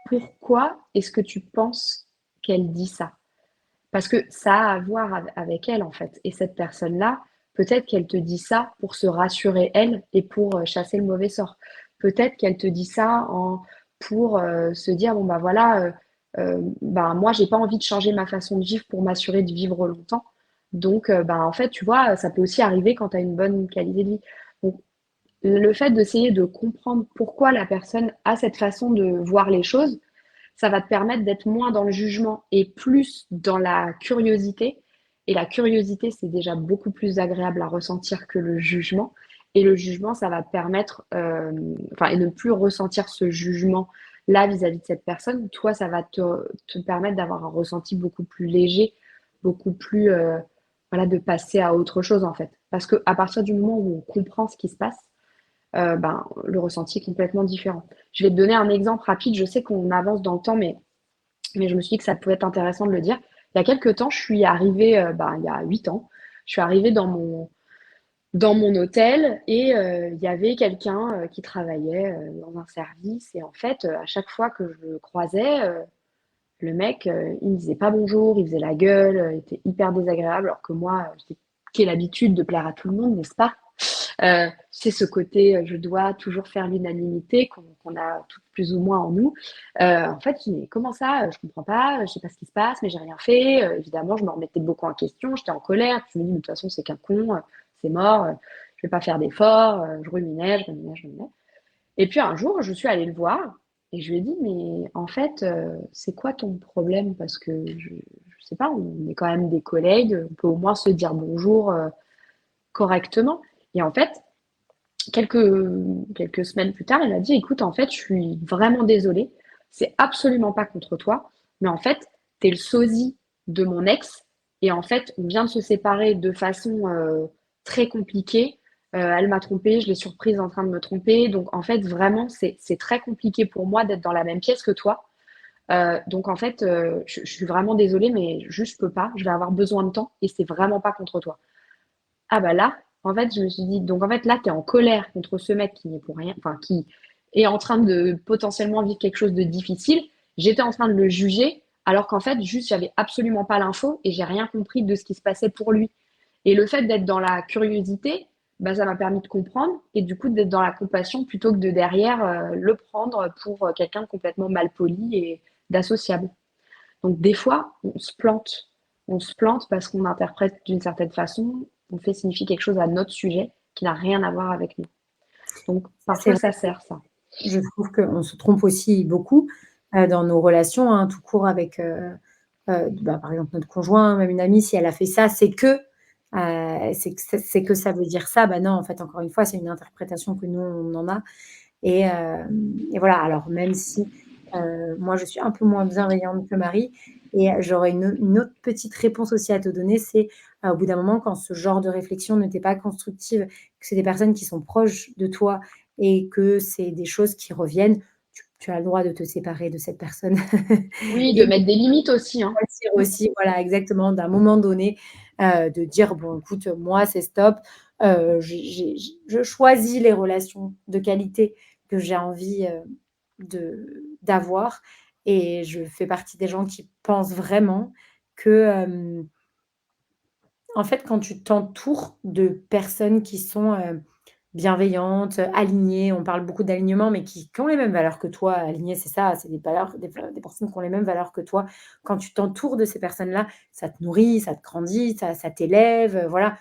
pourquoi est-ce que tu penses qu'elle dit ça? Parce que ça a à voir avec elle, en fait. Et cette personne-là, peut-être qu'elle te dit ça pour se rassurer, elle, et pour chasser le mauvais sort. Peut-être qu'elle te dit ça pour se dire, bon, bah voilà, bah, moi, j'ai pas envie de changer ma façon de vivre pour m'assurer de vivre longtemps. Donc, bah, en fait, tu vois, ça peut aussi arriver quand tu as une bonne qualité de vie. Donc, le fait d'essayer de comprendre pourquoi la personne a cette façon de voir les choses, ça va te permettre d'être moins dans le jugement et plus dans la curiosité. Et la curiosité, c'est déjà beaucoup plus agréable à ressentir que le jugement. Et le jugement, ça va te permettre, enfin, et ne plus ressentir ce jugement-là vis-à-vis de cette personne. Toi, ça va te permettre d'avoir un ressenti beaucoup plus léger, beaucoup plus, voilà, de passer à autre chose, en fait. Parce qu'à partir du moment où on comprend ce qui se passe, ben, le ressenti est complètement différent. Je vais te donner un exemple rapide. Je sais qu'on avance dans le temps, mais je me suis dit que ça pouvait être intéressant de le dire. Il y a quelques temps, je suis arrivée, ben, il y a 8 ans, je suis arrivée dans mon hôtel et il y avait quelqu'un qui travaillait dans un service. Et en fait, à chaque fois que je le croisais, le mec, il me disait pas bonjour, il faisait la gueule, il était hyper désagréable, alors que moi, j'ai l'habitude de plaire à tout le monde, n'est-ce pas? C'est ce côté, je dois toujours faire l'unanimité qu'on a toutes plus ou moins en nous. En fait, mais comment ça? Je comprends pas, je sais pas ce qui se passe, mais j'ai rien fait. Évidemment, je me remettais beaucoup en question, j'étais en colère. Je me dis, mais de toute façon, c'est qu'un con, c'est mort, je vais pas faire d'efforts, je ruminais, je ruminais, je ruminais. Et puis un jour, je suis allée le voir et je lui ai dit, mais en fait, c'est quoi ton problème? Parce que je sais pas, on est quand même des collègues, on peut au moins se dire bonjour correctement. Et en fait, quelques semaines plus tard, il m'a dit, écoute, en fait, je suis vraiment désolée. C'est absolument pas contre toi. Mais en fait, tu es le sosie de mon ex. Et en fait, on vient de se séparer de façon très compliquée. Elle m'a trompée, je l'ai surprise en train de me tromper. Donc, en fait, vraiment, c'est très compliqué pour moi d'être dans la même pièce que toi. Donc, en fait, je suis vraiment désolée, mais juste, je peux pas. Je vais avoir besoin de temps et c'est vraiment pas contre toi. Ah bah là, en fait, je me suis dit, donc en fait, là, tu es en colère contre ce mec qui n'est pour rien, enfin, qui est en train de potentiellement vivre quelque chose de difficile. J'étais en train de le juger, alors qu'en fait, juste, j'avais absolument pas l'info et j'ai rien compris de ce qui se passait pour lui. Et le fait d'être dans la curiosité, bah, ça m'a permis de comprendre et du coup d'être dans la compassion plutôt que de derrière le prendre pour quelqu'un de complètement mal poli et d'associable. Donc des fois, on se plante. On se plante parce qu'on interprète d'une certaine façon, on fait signifier quelque chose à notre sujet qui n'a rien à voir avec nous. Donc C'est parfois, vrai ça que sert ça. je trouve qu'on se trompe aussi beaucoup, dans nos relations, hein, tout court avec, bah, par exemple, notre conjoint, même une amie, si elle a fait ça, c'est que ça veut dire ça. Bah, non, en fait, encore une fois, c'est une interprétation que nous, on en a et voilà. Alors même si, moi, je suis un peu moins bienveillante que Marie et j'aurais une autre petite réponse aussi à te donner, c'est, au bout d'un moment, quand ce genre de réflexion ne t'est pas constructive, que c'est des personnes qui sont proches de toi et que c'est des choses qui reviennent, tu as le droit de te séparer de cette personne Oui, de et mettre des limites aussi, hein. choisir aussi, voilà, exactement, d'un moment donné, de dire: «Bon, écoute, moi, c'est stop, je choisis les relations de qualité que j'ai envie, d'avoir et je fais partie des gens qui pensent vraiment que, en fait, quand tu t'entoures de personnes qui sont, bienveillantes, alignées, on parle beaucoup d'alignement, mais qui ont les mêmes valeurs que toi. Alignées, c'est ça, c'est des valeurs, des personnes qui ont les mêmes valeurs que toi. Quand tu t'entoures de ces personnes-là, ça te nourrit, ça te grandit, ça t'élève, voilà.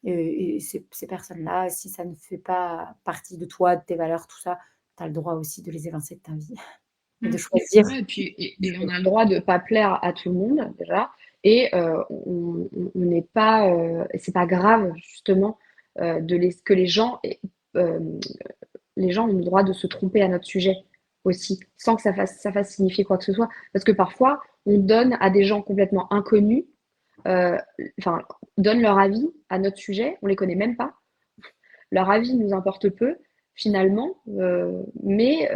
Et ces personnes-là, si ça ne fait pas partie de toi, de tes valeurs, tout ça, tu as le droit aussi de les évincer de ta vie et de choisir. Ouais, et puis on a le droit de pas plaire à tout le monde déjà et on n'est pas, c'est pas grave justement, que hem, les gens ont le droit de se tromper à notre sujet aussi, sans que ça fasse signifier quoi que ce soit. Parce que parfois, on donne à des gens complètement inconnus, heu, enfin, donne leur avis à notre sujet, on les connaît même pas. Leur avis nous importe peu finalement, mais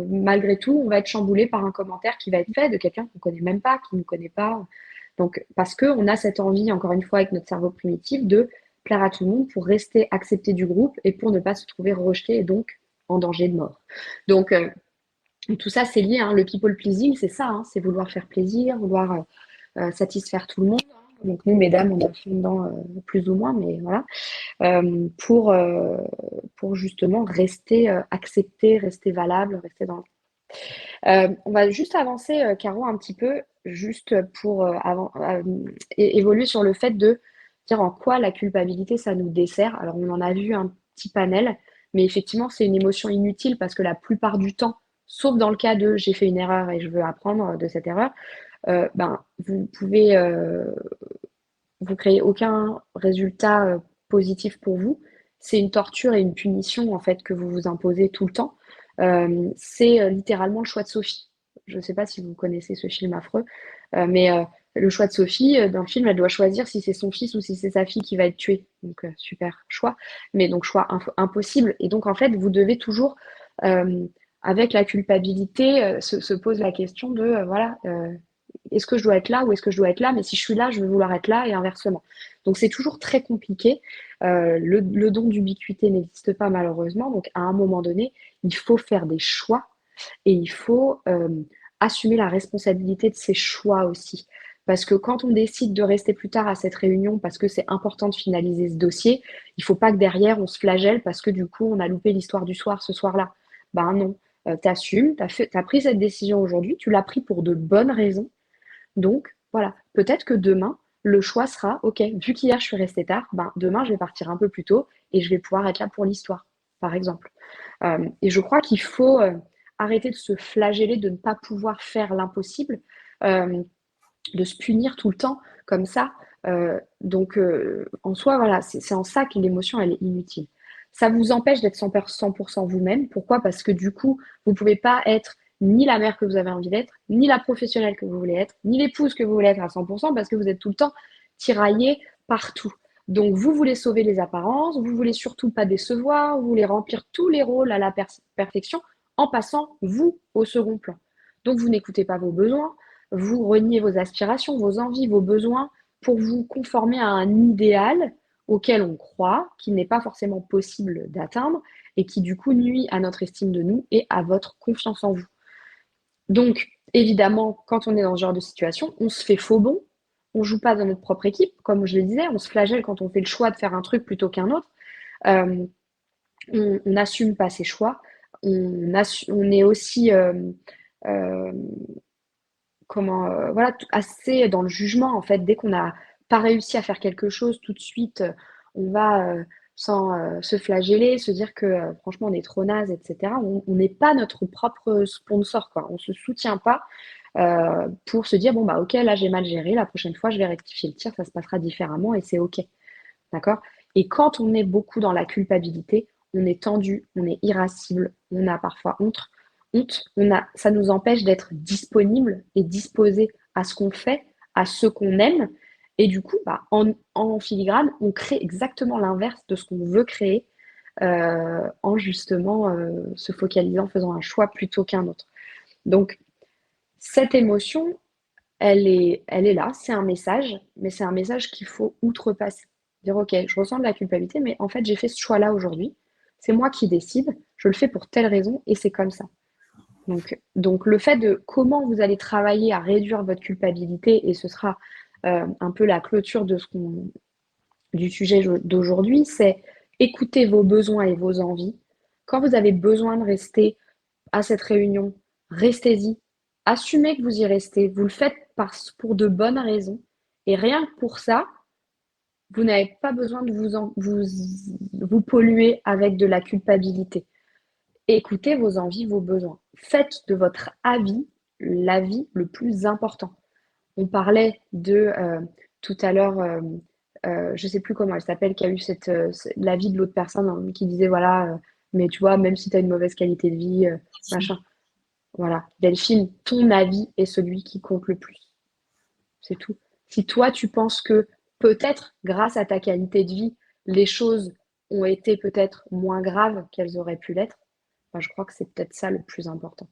malgré tout, on va être chamboulé par un commentaire qui va être fait de quelqu'un qu'on connaît même pas, qui ne nous connaît pas. Donc parce qu'on a cette envie, encore une fois, avec notre cerveau primitif, de plaire à tout le monde, pour rester accepté du groupe et pour ne pas se trouver rejeté et donc en danger de mort. Donc, tout ça, c'est lié, hein. Le people pleasing, c'est ça, hein, c'est vouloir faire plaisir, vouloir satisfaire tout le monde. Donc nous, mesdames, on a fait dedans plus ou moins, mais voilà, pour justement rester accepté, rester valable, rester dans. On va juste avancer, Caro, un petit peu, juste pour évoluer sur le fait de dire en quoi la culpabilité, ça nous dessert. Alors, on en a vu un petit panel, mais effectivement, c'est une émotion inutile parce que la plupart du temps, sauf dans le cas de j'ai fait une erreur et je veux apprendre de cette erreur, ben, vous créez aucun résultat positif pour vous. C'est une torture et une punition en fait que vous vous imposez tout le temps. C'est littéralement le choix de Sophie. Je ne sais pas si vous connaissez ce film affreux, mais le choix de Sophie, dans le film, elle doit choisir si c'est son fils ou si c'est sa fille qui va être tuée. Donc super choix, mais donc choix impossible. Et donc en fait, vous devez toujours, avec la culpabilité, se pose la question de voilà, est-ce que je dois être là ou est-ce que je dois être là? Mais si je suis là, je vais vouloir être là et inversement. Donc c'est toujours très compliqué. Le don d'ubiquité n'existe pas malheureusement. Donc à un moment donné, il faut faire des choix et il faut assumer la responsabilité de ces choix aussi. Parce que quand on décide de rester plus tard à cette réunion parce que c'est important de finaliser ce dossier, il ne faut pas que derrière on se flagelle parce que du coup on a loupé l'histoire du soir ce soir-là. Ben non, t'assumes, t'as pris cette décision aujourd'hui, tu l'as pris pour de bonnes raisons. Donc, voilà, peut-être que demain, le choix sera, OK, vu qu'hier je suis restée tard, ben, demain je vais partir un peu plus tôt et je vais pouvoir être là pour l'histoire, par exemple. Et je crois qu'il faut arrêter de se flageller, de ne pas pouvoir faire l'impossible, de se punir tout le temps comme ça. Donc, en soi, voilà, c'est en ça que l'émotion, elle est inutile. Ça vous empêche d'être 100% vous-même. Pourquoi? Parce que du coup, vous ne pouvez pas être ni la mère que vous avez envie d'être, ni la professionnelle que vous voulez être, ni l'épouse que vous voulez être à 100%, parce que vous êtes tout le temps tiraillé partout. Donc, vous voulez sauver les apparences, vous voulez surtout pas décevoir, vous voulez remplir tous les rôles à la perfection en passant, vous, au second plan. Donc, vous n'écoutez pas vos besoins, vous reniez vos aspirations, vos envies, vos besoins pour vous conformer à un idéal auquel on croit, qui n'est pas forcément possible d'atteindre et qui du coup nuit à notre estime de nous et à votre confiance en vous. Donc, évidemment, quand on est dans ce genre de situation, on se fait faux bon, on ne joue pas dans notre propre équipe, comme je le disais, on se flagelle quand on fait le choix de faire un truc plutôt qu'un autre. Euh, on n'assume pas ses choix, on est aussi euh, voilà, assez dans le jugement en fait. Dès qu'on n'a pas réussi à faire quelque chose tout de suite, on va sans se flageller, se dire que franchement on est trop naze, etc. On n'est pas notre propre sponsor, quoi. On se soutient pas pour se dire bon bah ok, là j'ai mal géré, la prochaine fois je vais rectifier le tir, ça se passera différemment et c'est ok, d'accord? Et quand on est beaucoup dans la culpabilité, on est tendu, on est irascible, on a parfois honte, ça nous empêche d'être disponible et disposé à ce qu'on fait, à ce qu'on aime. Et du coup, bah, en filigrane, on crée exactement l'inverse de ce qu'on veut créer en justement se focalisant, faisant un choix plutôt qu'un autre. Donc, cette émotion, elle est là, c'est un message, mais c'est un message qu'il faut outrepasser. Dire, ok, je ressens de la culpabilité, mais en fait, j'ai fait ce choix-là aujourd'hui. C'est moi qui décide, je le fais pour telle raison et c'est comme ça. Donc, le fait de comment vous allez travailler à réduire votre culpabilité, et ce sera un peu la clôture du sujet d'aujourd'hui, c'est écouter vos besoins et vos envies. Quand vous avez besoin de rester à cette réunion, restez-y. Assumez que vous y restez. Vous le faites pour de bonnes raisons. Et rien que pour ça, vous n'avez pas besoin de vous polluer avec de la culpabilité. Écoutez vos envies, vos besoins. Faites de votre avis l'avis le plus important. On parlait de tout à l'heure, je ne sais plus comment elle s'appelle, qui a eu l'avis de l'autre personne hein, qui disait voilà, mais tu vois, même si tu as une mauvaise qualité de vie, machin. Voilà. Delphine, ton avis est celui qui compte le plus. C'est tout. Si toi, tu penses que peut-être, grâce à ta qualité de vie, les choses ont été peut-être moins graves qu'elles auraient pu l'être, ben, je crois que c'est peut-être ça le plus important.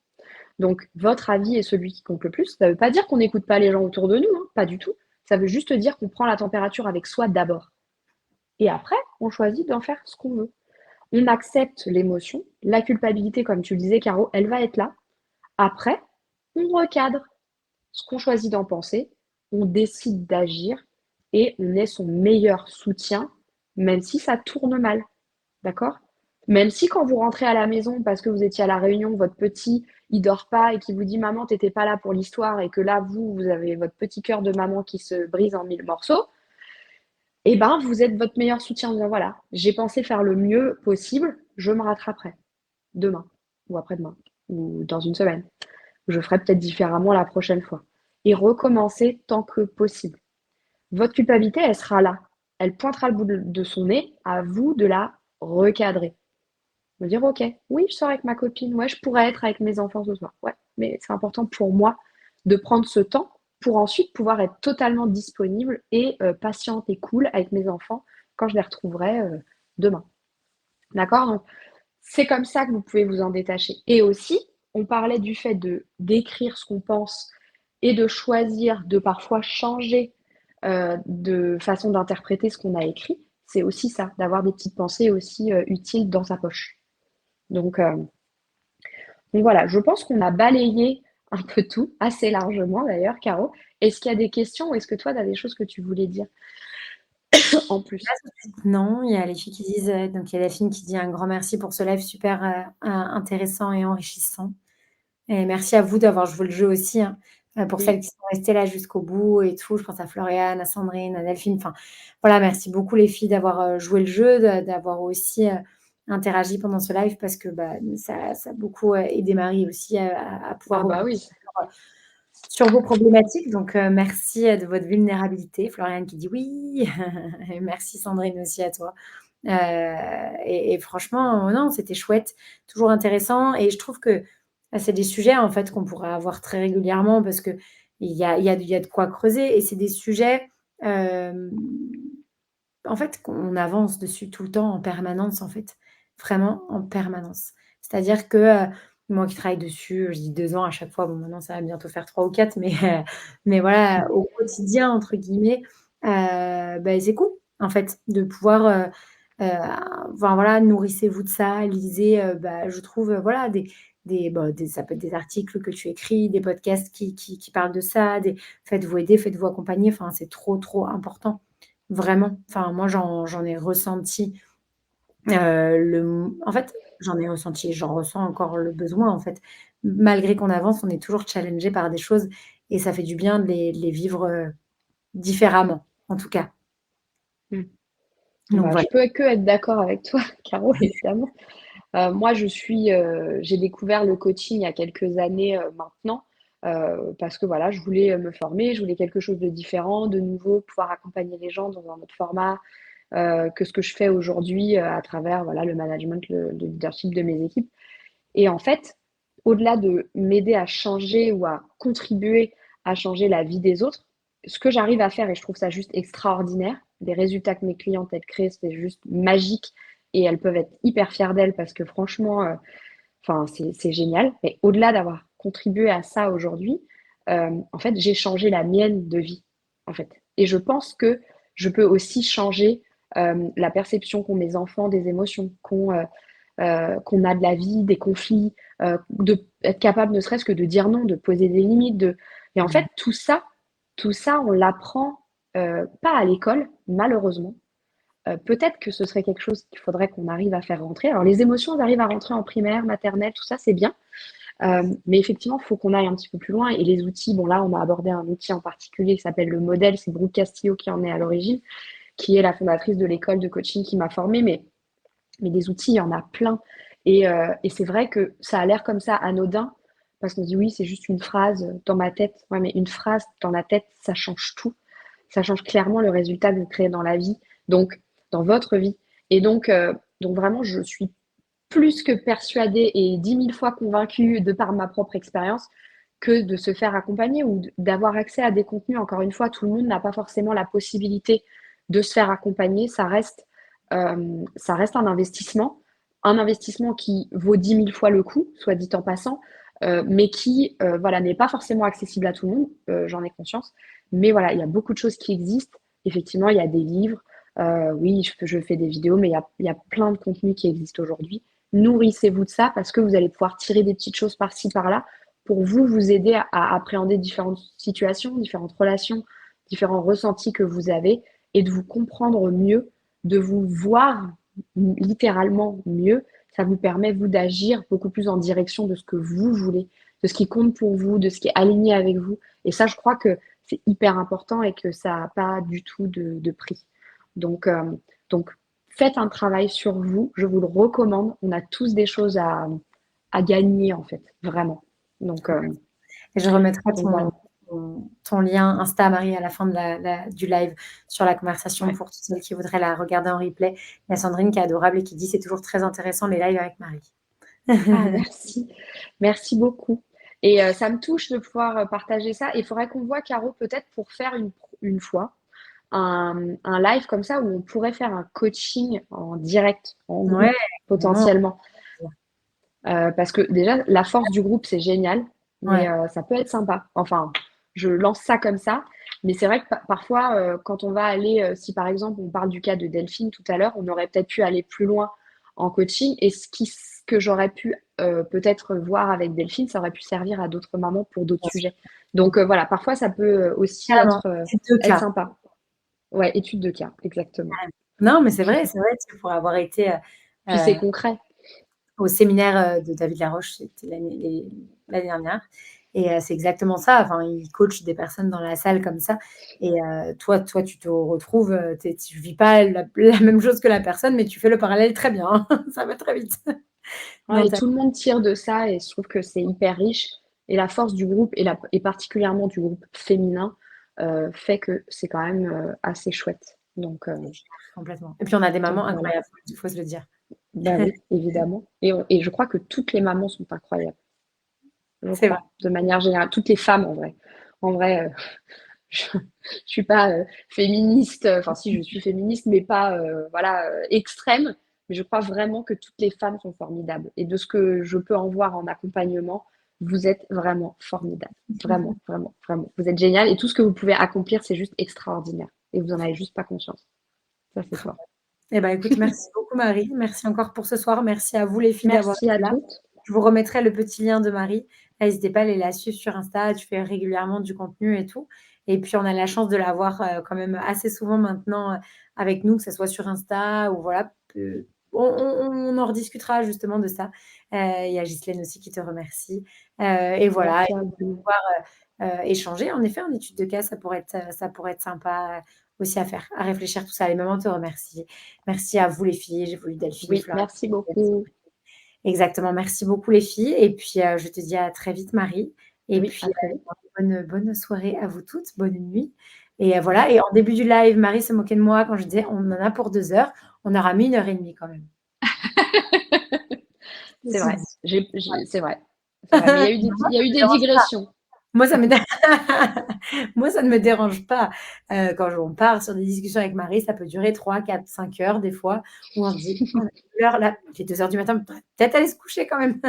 Donc, votre avis est celui qui compte le plus. Ça ne veut pas dire qu'on n'écoute pas les gens autour de nous, hein, pas du tout. Ça veut juste dire qu'on prend la température avec soi d'abord. Et après, on choisit d'en faire ce qu'on veut. On accepte l'émotion. La culpabilité, comme tu le disais, Caro, elle va être là. Après, on recadre ce qu'on choisit d'en penser, on décide d'agir et on est son meilleur soutien, même si ça tourne mal. D'accord? Même si quand vous rentrez à la maison parce que vous étiez à la réunion, votre petit, il dort pas et qui vous dit maman, t'étais pas là pour l'histoire et que là, vous avez votre petit cœur de maman qui se brise en mille morceaux, et ben, vous êtes votre meilleur soutien en disant voilà, j'ai pensé faire le mieux possible, je me rattraperai demain ou après-demain ou dans une semaine. Je ferai peut-être différemment la prochaine fois. Et recommencer tant que possible. Votre culpabilité, elle sera là. Elle pointera le bout de son nez, à vous de la recadrer. Me dire, ok, oui, je sors avec ma copine, ouais, je pourrais être avec mes enfants ce soir. Ouais, mais c'est important pour moi de prendre ce temps pour ensuite pouvoir être totalement disponible et patiente et cool avec mes enfants quand je les retrouverai demain. D'accord? Donc, c'est comme ça que vous pouvez vous en détacher. Et aussi, on parlait du fait de d'écrire ce qu'on pense et de choisir de parfois changer de façon d'interpréter ce qu'on a écrit. C'est aussi ça, d'avoir des petites pensées aussi utiles dans sa poche. Donc, euh, donc voilà, je pense qu'on a balayé un peu tout, assez largement d'ailleurs, Caro. Est-ce qu'il y a des questions ou est-ce que toi, tu as des choses que tu voulais dire en plus? Non, il y a les filles qui disent, donc il y a Delphine qui dit: «Un grand merci pour ce live super, intéressant et enrichissant». Et merci à vous d'avoir joué le jeu aussi, hein, pour celles Oui, qui sont restées là jusqu'au bout et tout. Je pense à Floriane, à Sandrine, à Delphine, enfin, voilà, merci beaucoup les filles d'avoir, joué le jeu, d'avoir aussi, interagi pendant ce live parce que, bah, ça a beaucoup, aidé Marie aussi à pouvoir ah bah rebondir oui. sur vos problématiques. Donc, merci, de votre vulnérabilité. Floriane qui dit: «Oui». Et merci Sandrine aussi à toi. Et franchement, non, c'était chouette, toujours intéressant et je trouve que, bah, c'est des sujets, en fait, qu'on pourrait avoir très régulièrement parce qu'il y a de quoi creuser et c'est des sujets, hem, en fait, qu'on avance dessus tout le temps en permanence, en fait, vraiment en permanence. C'est-à-dire que, moi qui travaille dessus, je dis 2 ans à chaque fois, bon maintenant ça va bientôt faire 3 ou 4 mais voilà, au quotidien entre guillemets, bah, c'est cool, en fait, de pouvoir, enfin voilà, nourrissez-vous de ça, lisez, bah, je trouve, voilà, des ça peut être des articles que tu écris, des podcasts qui parlent de ça, des faites-vous aider, faites-vous accompagner, enfin, c'est trop, trop important, vraiment. Enfin, moi, j'en ai ressenti, en fait, j'en ai ressenti, j'en ressens encore le besoin, en fait. Malgré qu'on avance, on est toujours challengé par des choses et ça fait du bien de les vivre, différemment, en tout cas. Mmh. Donc Bah, je voilà. peux que être d'accord avec toi, Caro, évidemment. Moi, j'ai découvert le coaching il y a quelques années, maintenant, parce que voilà, je voulais, me former, je voulais quelque chose de différent, de nouveau, pouvoir accompagner les gens dans un autre format, que ce que je fais aujourd'hui, à travers, voilà, le management, le leadership de mes équipes. Et en fait, au-delà de m'aider à changer ou à contribuer à changer la vie des autres, ce que j'arrive à faire et je trouve ça juste extraordinaire, les résultats que mes clientes, elles créent, c'est juste magique et elles peuvent être hyper fières d'elles parce que franchement, enfin, c'est génial. Mais au-delà d'avoir contribué à ça aujourd'hui, en fait, j'ai changé la mienne de vie, en fait. Et je pense que je peux aussi changer, la perception qu'ont mes enfants des émotions, qu'on a de la vie, des conflits, de être capable ne serait-ce que de dire non, de poser des limites, et en fait, tout ça, on l'apprend, pas à l'école, malheureusement. Peut-être que ce serait quelque chose qu'il faudrait qu'on arrive à faire rentrer. Alors les émotions, elles arrivent à rentrer en primaire, maternelle, tout ça, c'est bien. Mais effectivement, il faut qu'on aille un petit peu plus loin et les outils, bon là, on a abordé un outil en particulier qui s'appelle le modèle, c'est Brooke Castillo qui en est à l'origine, qui est la fondatrice de l'école de coaching qui m'a formée, mais des outils, il y en a plein. Et c'est vrai que ça a l'air comme ça anodin, parce qu'on se dit oui, c'est juste une phrase dans ma tête. Ouais, mais une phrase dans la tête, ça change tout. Ça change clairement le résultat que vous créez dans la vie, donc dans votre vie. Et donc vraiment, je suis plus que persuadée et 10 000 fois convaincue de par ma propre expérience que de se faire accompagner ou d'avoir accès à des contenus. Encore une fois, tout le monde n'a pas forcément la possibilité de se faire accompagner. Ça reste un investissement qui vaut 10 000 fois le coût, soit dit en passant, mais qui voilà, n'est pas forcément accessible à tout le monde, j'en ai conscience. Mais voilà, il y a beaucoup de choses qui existent. Effectivement, il y a des livres, Oui, je fais des vidéos, mais il y a plein de contenus qui existent aujourd'hui. Nourrissez-vous de ça parce que vous allez pouvoir tirer des petites choses par-ci, par-là pour vous aider à appréhender différentes situations, différentes relations, différents ressentis que vous avez et de vous comprendre mieux, de vous voir littéralement mieux. Ça vous permet, vous, d'agir beaucoup plus en direction de ce que vous voulez, de ce qui compte pour vous, de ce qui est aligné avec vous. Et ça, je crois que c'est hyper important et que ça n'a pas du tout de prix. Donc, euh, donc, faites un travail sur vous, je vous le recommande. On a tous des choses à gagner, en fait, vraiment. Donc, euh, Et je remettrai donc voilà. ton lien Insta, Marie, à la fin du live sur la conversation Ouais. pour toutes celles qui voudraient la regarder en replay. Il y a Sandrine qui est adorable et qui dit c'est toujours très intéressant les lives avec Marie. Ah, merci. Merci beaucoup. Et ça me touche de pouvoir partager ça. Il faudrait qu'on voit, Caro, peut-être pour faire une fois un live comme ça où on pourrait faire un coaching en direct, en Ouais, groupe, carrément. potentiellement. Parce que déjà, la force du groupe, c'est génial, mais Ouais. ça peut être sympa. Enfin, je lance ça comme ça, mais c'est vrai que parfois, quand on va aller, si par exemple on parle du cas de Delphine tout à l'heure, on aurait peut-être pu aller plus loin en coaching et ce que j'aurais pu peut-être voir avec Delphine, ça aurait pu servir à d'autres mamans pour d'autres Bien sûr. sujets. Donc voilà, parfois ça peut aussi Carrément. C'est deux être cas. sympa. Ouais, étude de cas, exactement. Non, mais c'est vrai, tu sais, pour avoir été Puis c'est euh, concret. au séminaire de David Laroche, c'était l'année dernière. Et c'est exactement ça. Enfin, il coach des personnes dans la salle comme ça. Et toi, tu te retrouves, tu vis pas la même chose que la personne, mais tu fais le parallèle très bien. Ça va très vite. Ouais, Non, et tout le monde tire de ça et je trouve que c'est hyper riche. Et la force du groupe, et particulièrement du groupe féminin, fait que c'est quand même assez chouette. complètement. Et puis, on a des Donc mamans voilà. incroyables, il faut se le dire. Bah oui, évidemment. Et je crois que toutes les mamans sont incroyables, je C'est vrai. crois, de manière générale. Toutes les femmes, en vrai. En vrai, je suis pas féministe, enfin si, je suis féministe, mais pas voilà, extrême. Mais je crois vraiment que toutes les femmes sont formidables. Et de ce que je peux en voir en accompagnement, vous êtes vraiment formidables. Vraiment, vraiment, vraiment. Vous êtes génial et tout ce que vous pouvez accomplir, c'est juste extraordinaire. Et vous en avez juste pas conscience. Ça, c'est fort. Eh ben, écoute, merci beaucoup, Marie. Merci encore pour ce soir. Merci à vous, les filles, d'avoir Merci à été là. toutes. Je vous remettrai le petit lien de Marie. N'hésitez pas à aller la suivre sur Insta. Tu fais régulièrement du contenu et tout. Et puis, on a la chance de la voir quand même assez souvent maintenant avec nous, que ce soit sur Insta ou voilà. On en rediscutera justement de ça. Il y a Ghislaine aussi qui te remercie. Et voilà, Merci et à de vous. pouvoir échanger. En effet, en étude de cas, ça pourrait être sympa aussi à faire, à réfléchir tout ça. Les mamans te remercient. Merci à vous les filles. J'ai voulu Delphine, Oui, Florence. merci beaucoup. Exactement. Merci beaucoup les filles. Et puis, je te dis à très vite, Marie. Et Oui, puis, à très vite. bonne soirée à vous toutes. Bonne nuit. Et voilà. Et en début du live, Marie se moquait de moi quand je disais on en a pour 2 heures. On aura mis 1 heure et demie quand même. Je me C'est suis vrai. dit. C'est vrai. C'est vrai. Mais Moi, il y a ça eu me des dérange pas. digressions. Moi, ça me dé moi, ça ne me dérange pas. Quand on part sur des discussions avec Marie, ça peut durer 3, 4, 5 heures des fois, où on se dit: «Oh, l'heure là, il est 2 heures du matin, peut-être aller se coucher quand même».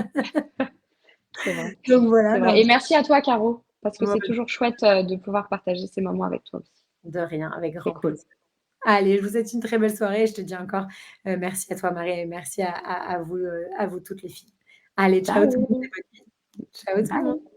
C'est vrai. Donc voilà, C'est mais vrai. en Et tout cas, merci à toi, Caro, parce que ouais, c'est toujours chouette de pouvoir partager ces moments avec toi aussi. de rien, avec C'est grand cool. plaisir. Allez, je vous souhaite une très belle soirée et je te dis encore, merci à toi Marie et merci à vous toutes les filles. Allez, ciao tout le monde et Ciao. bonne nuit. Ciao tout le monde. Bye.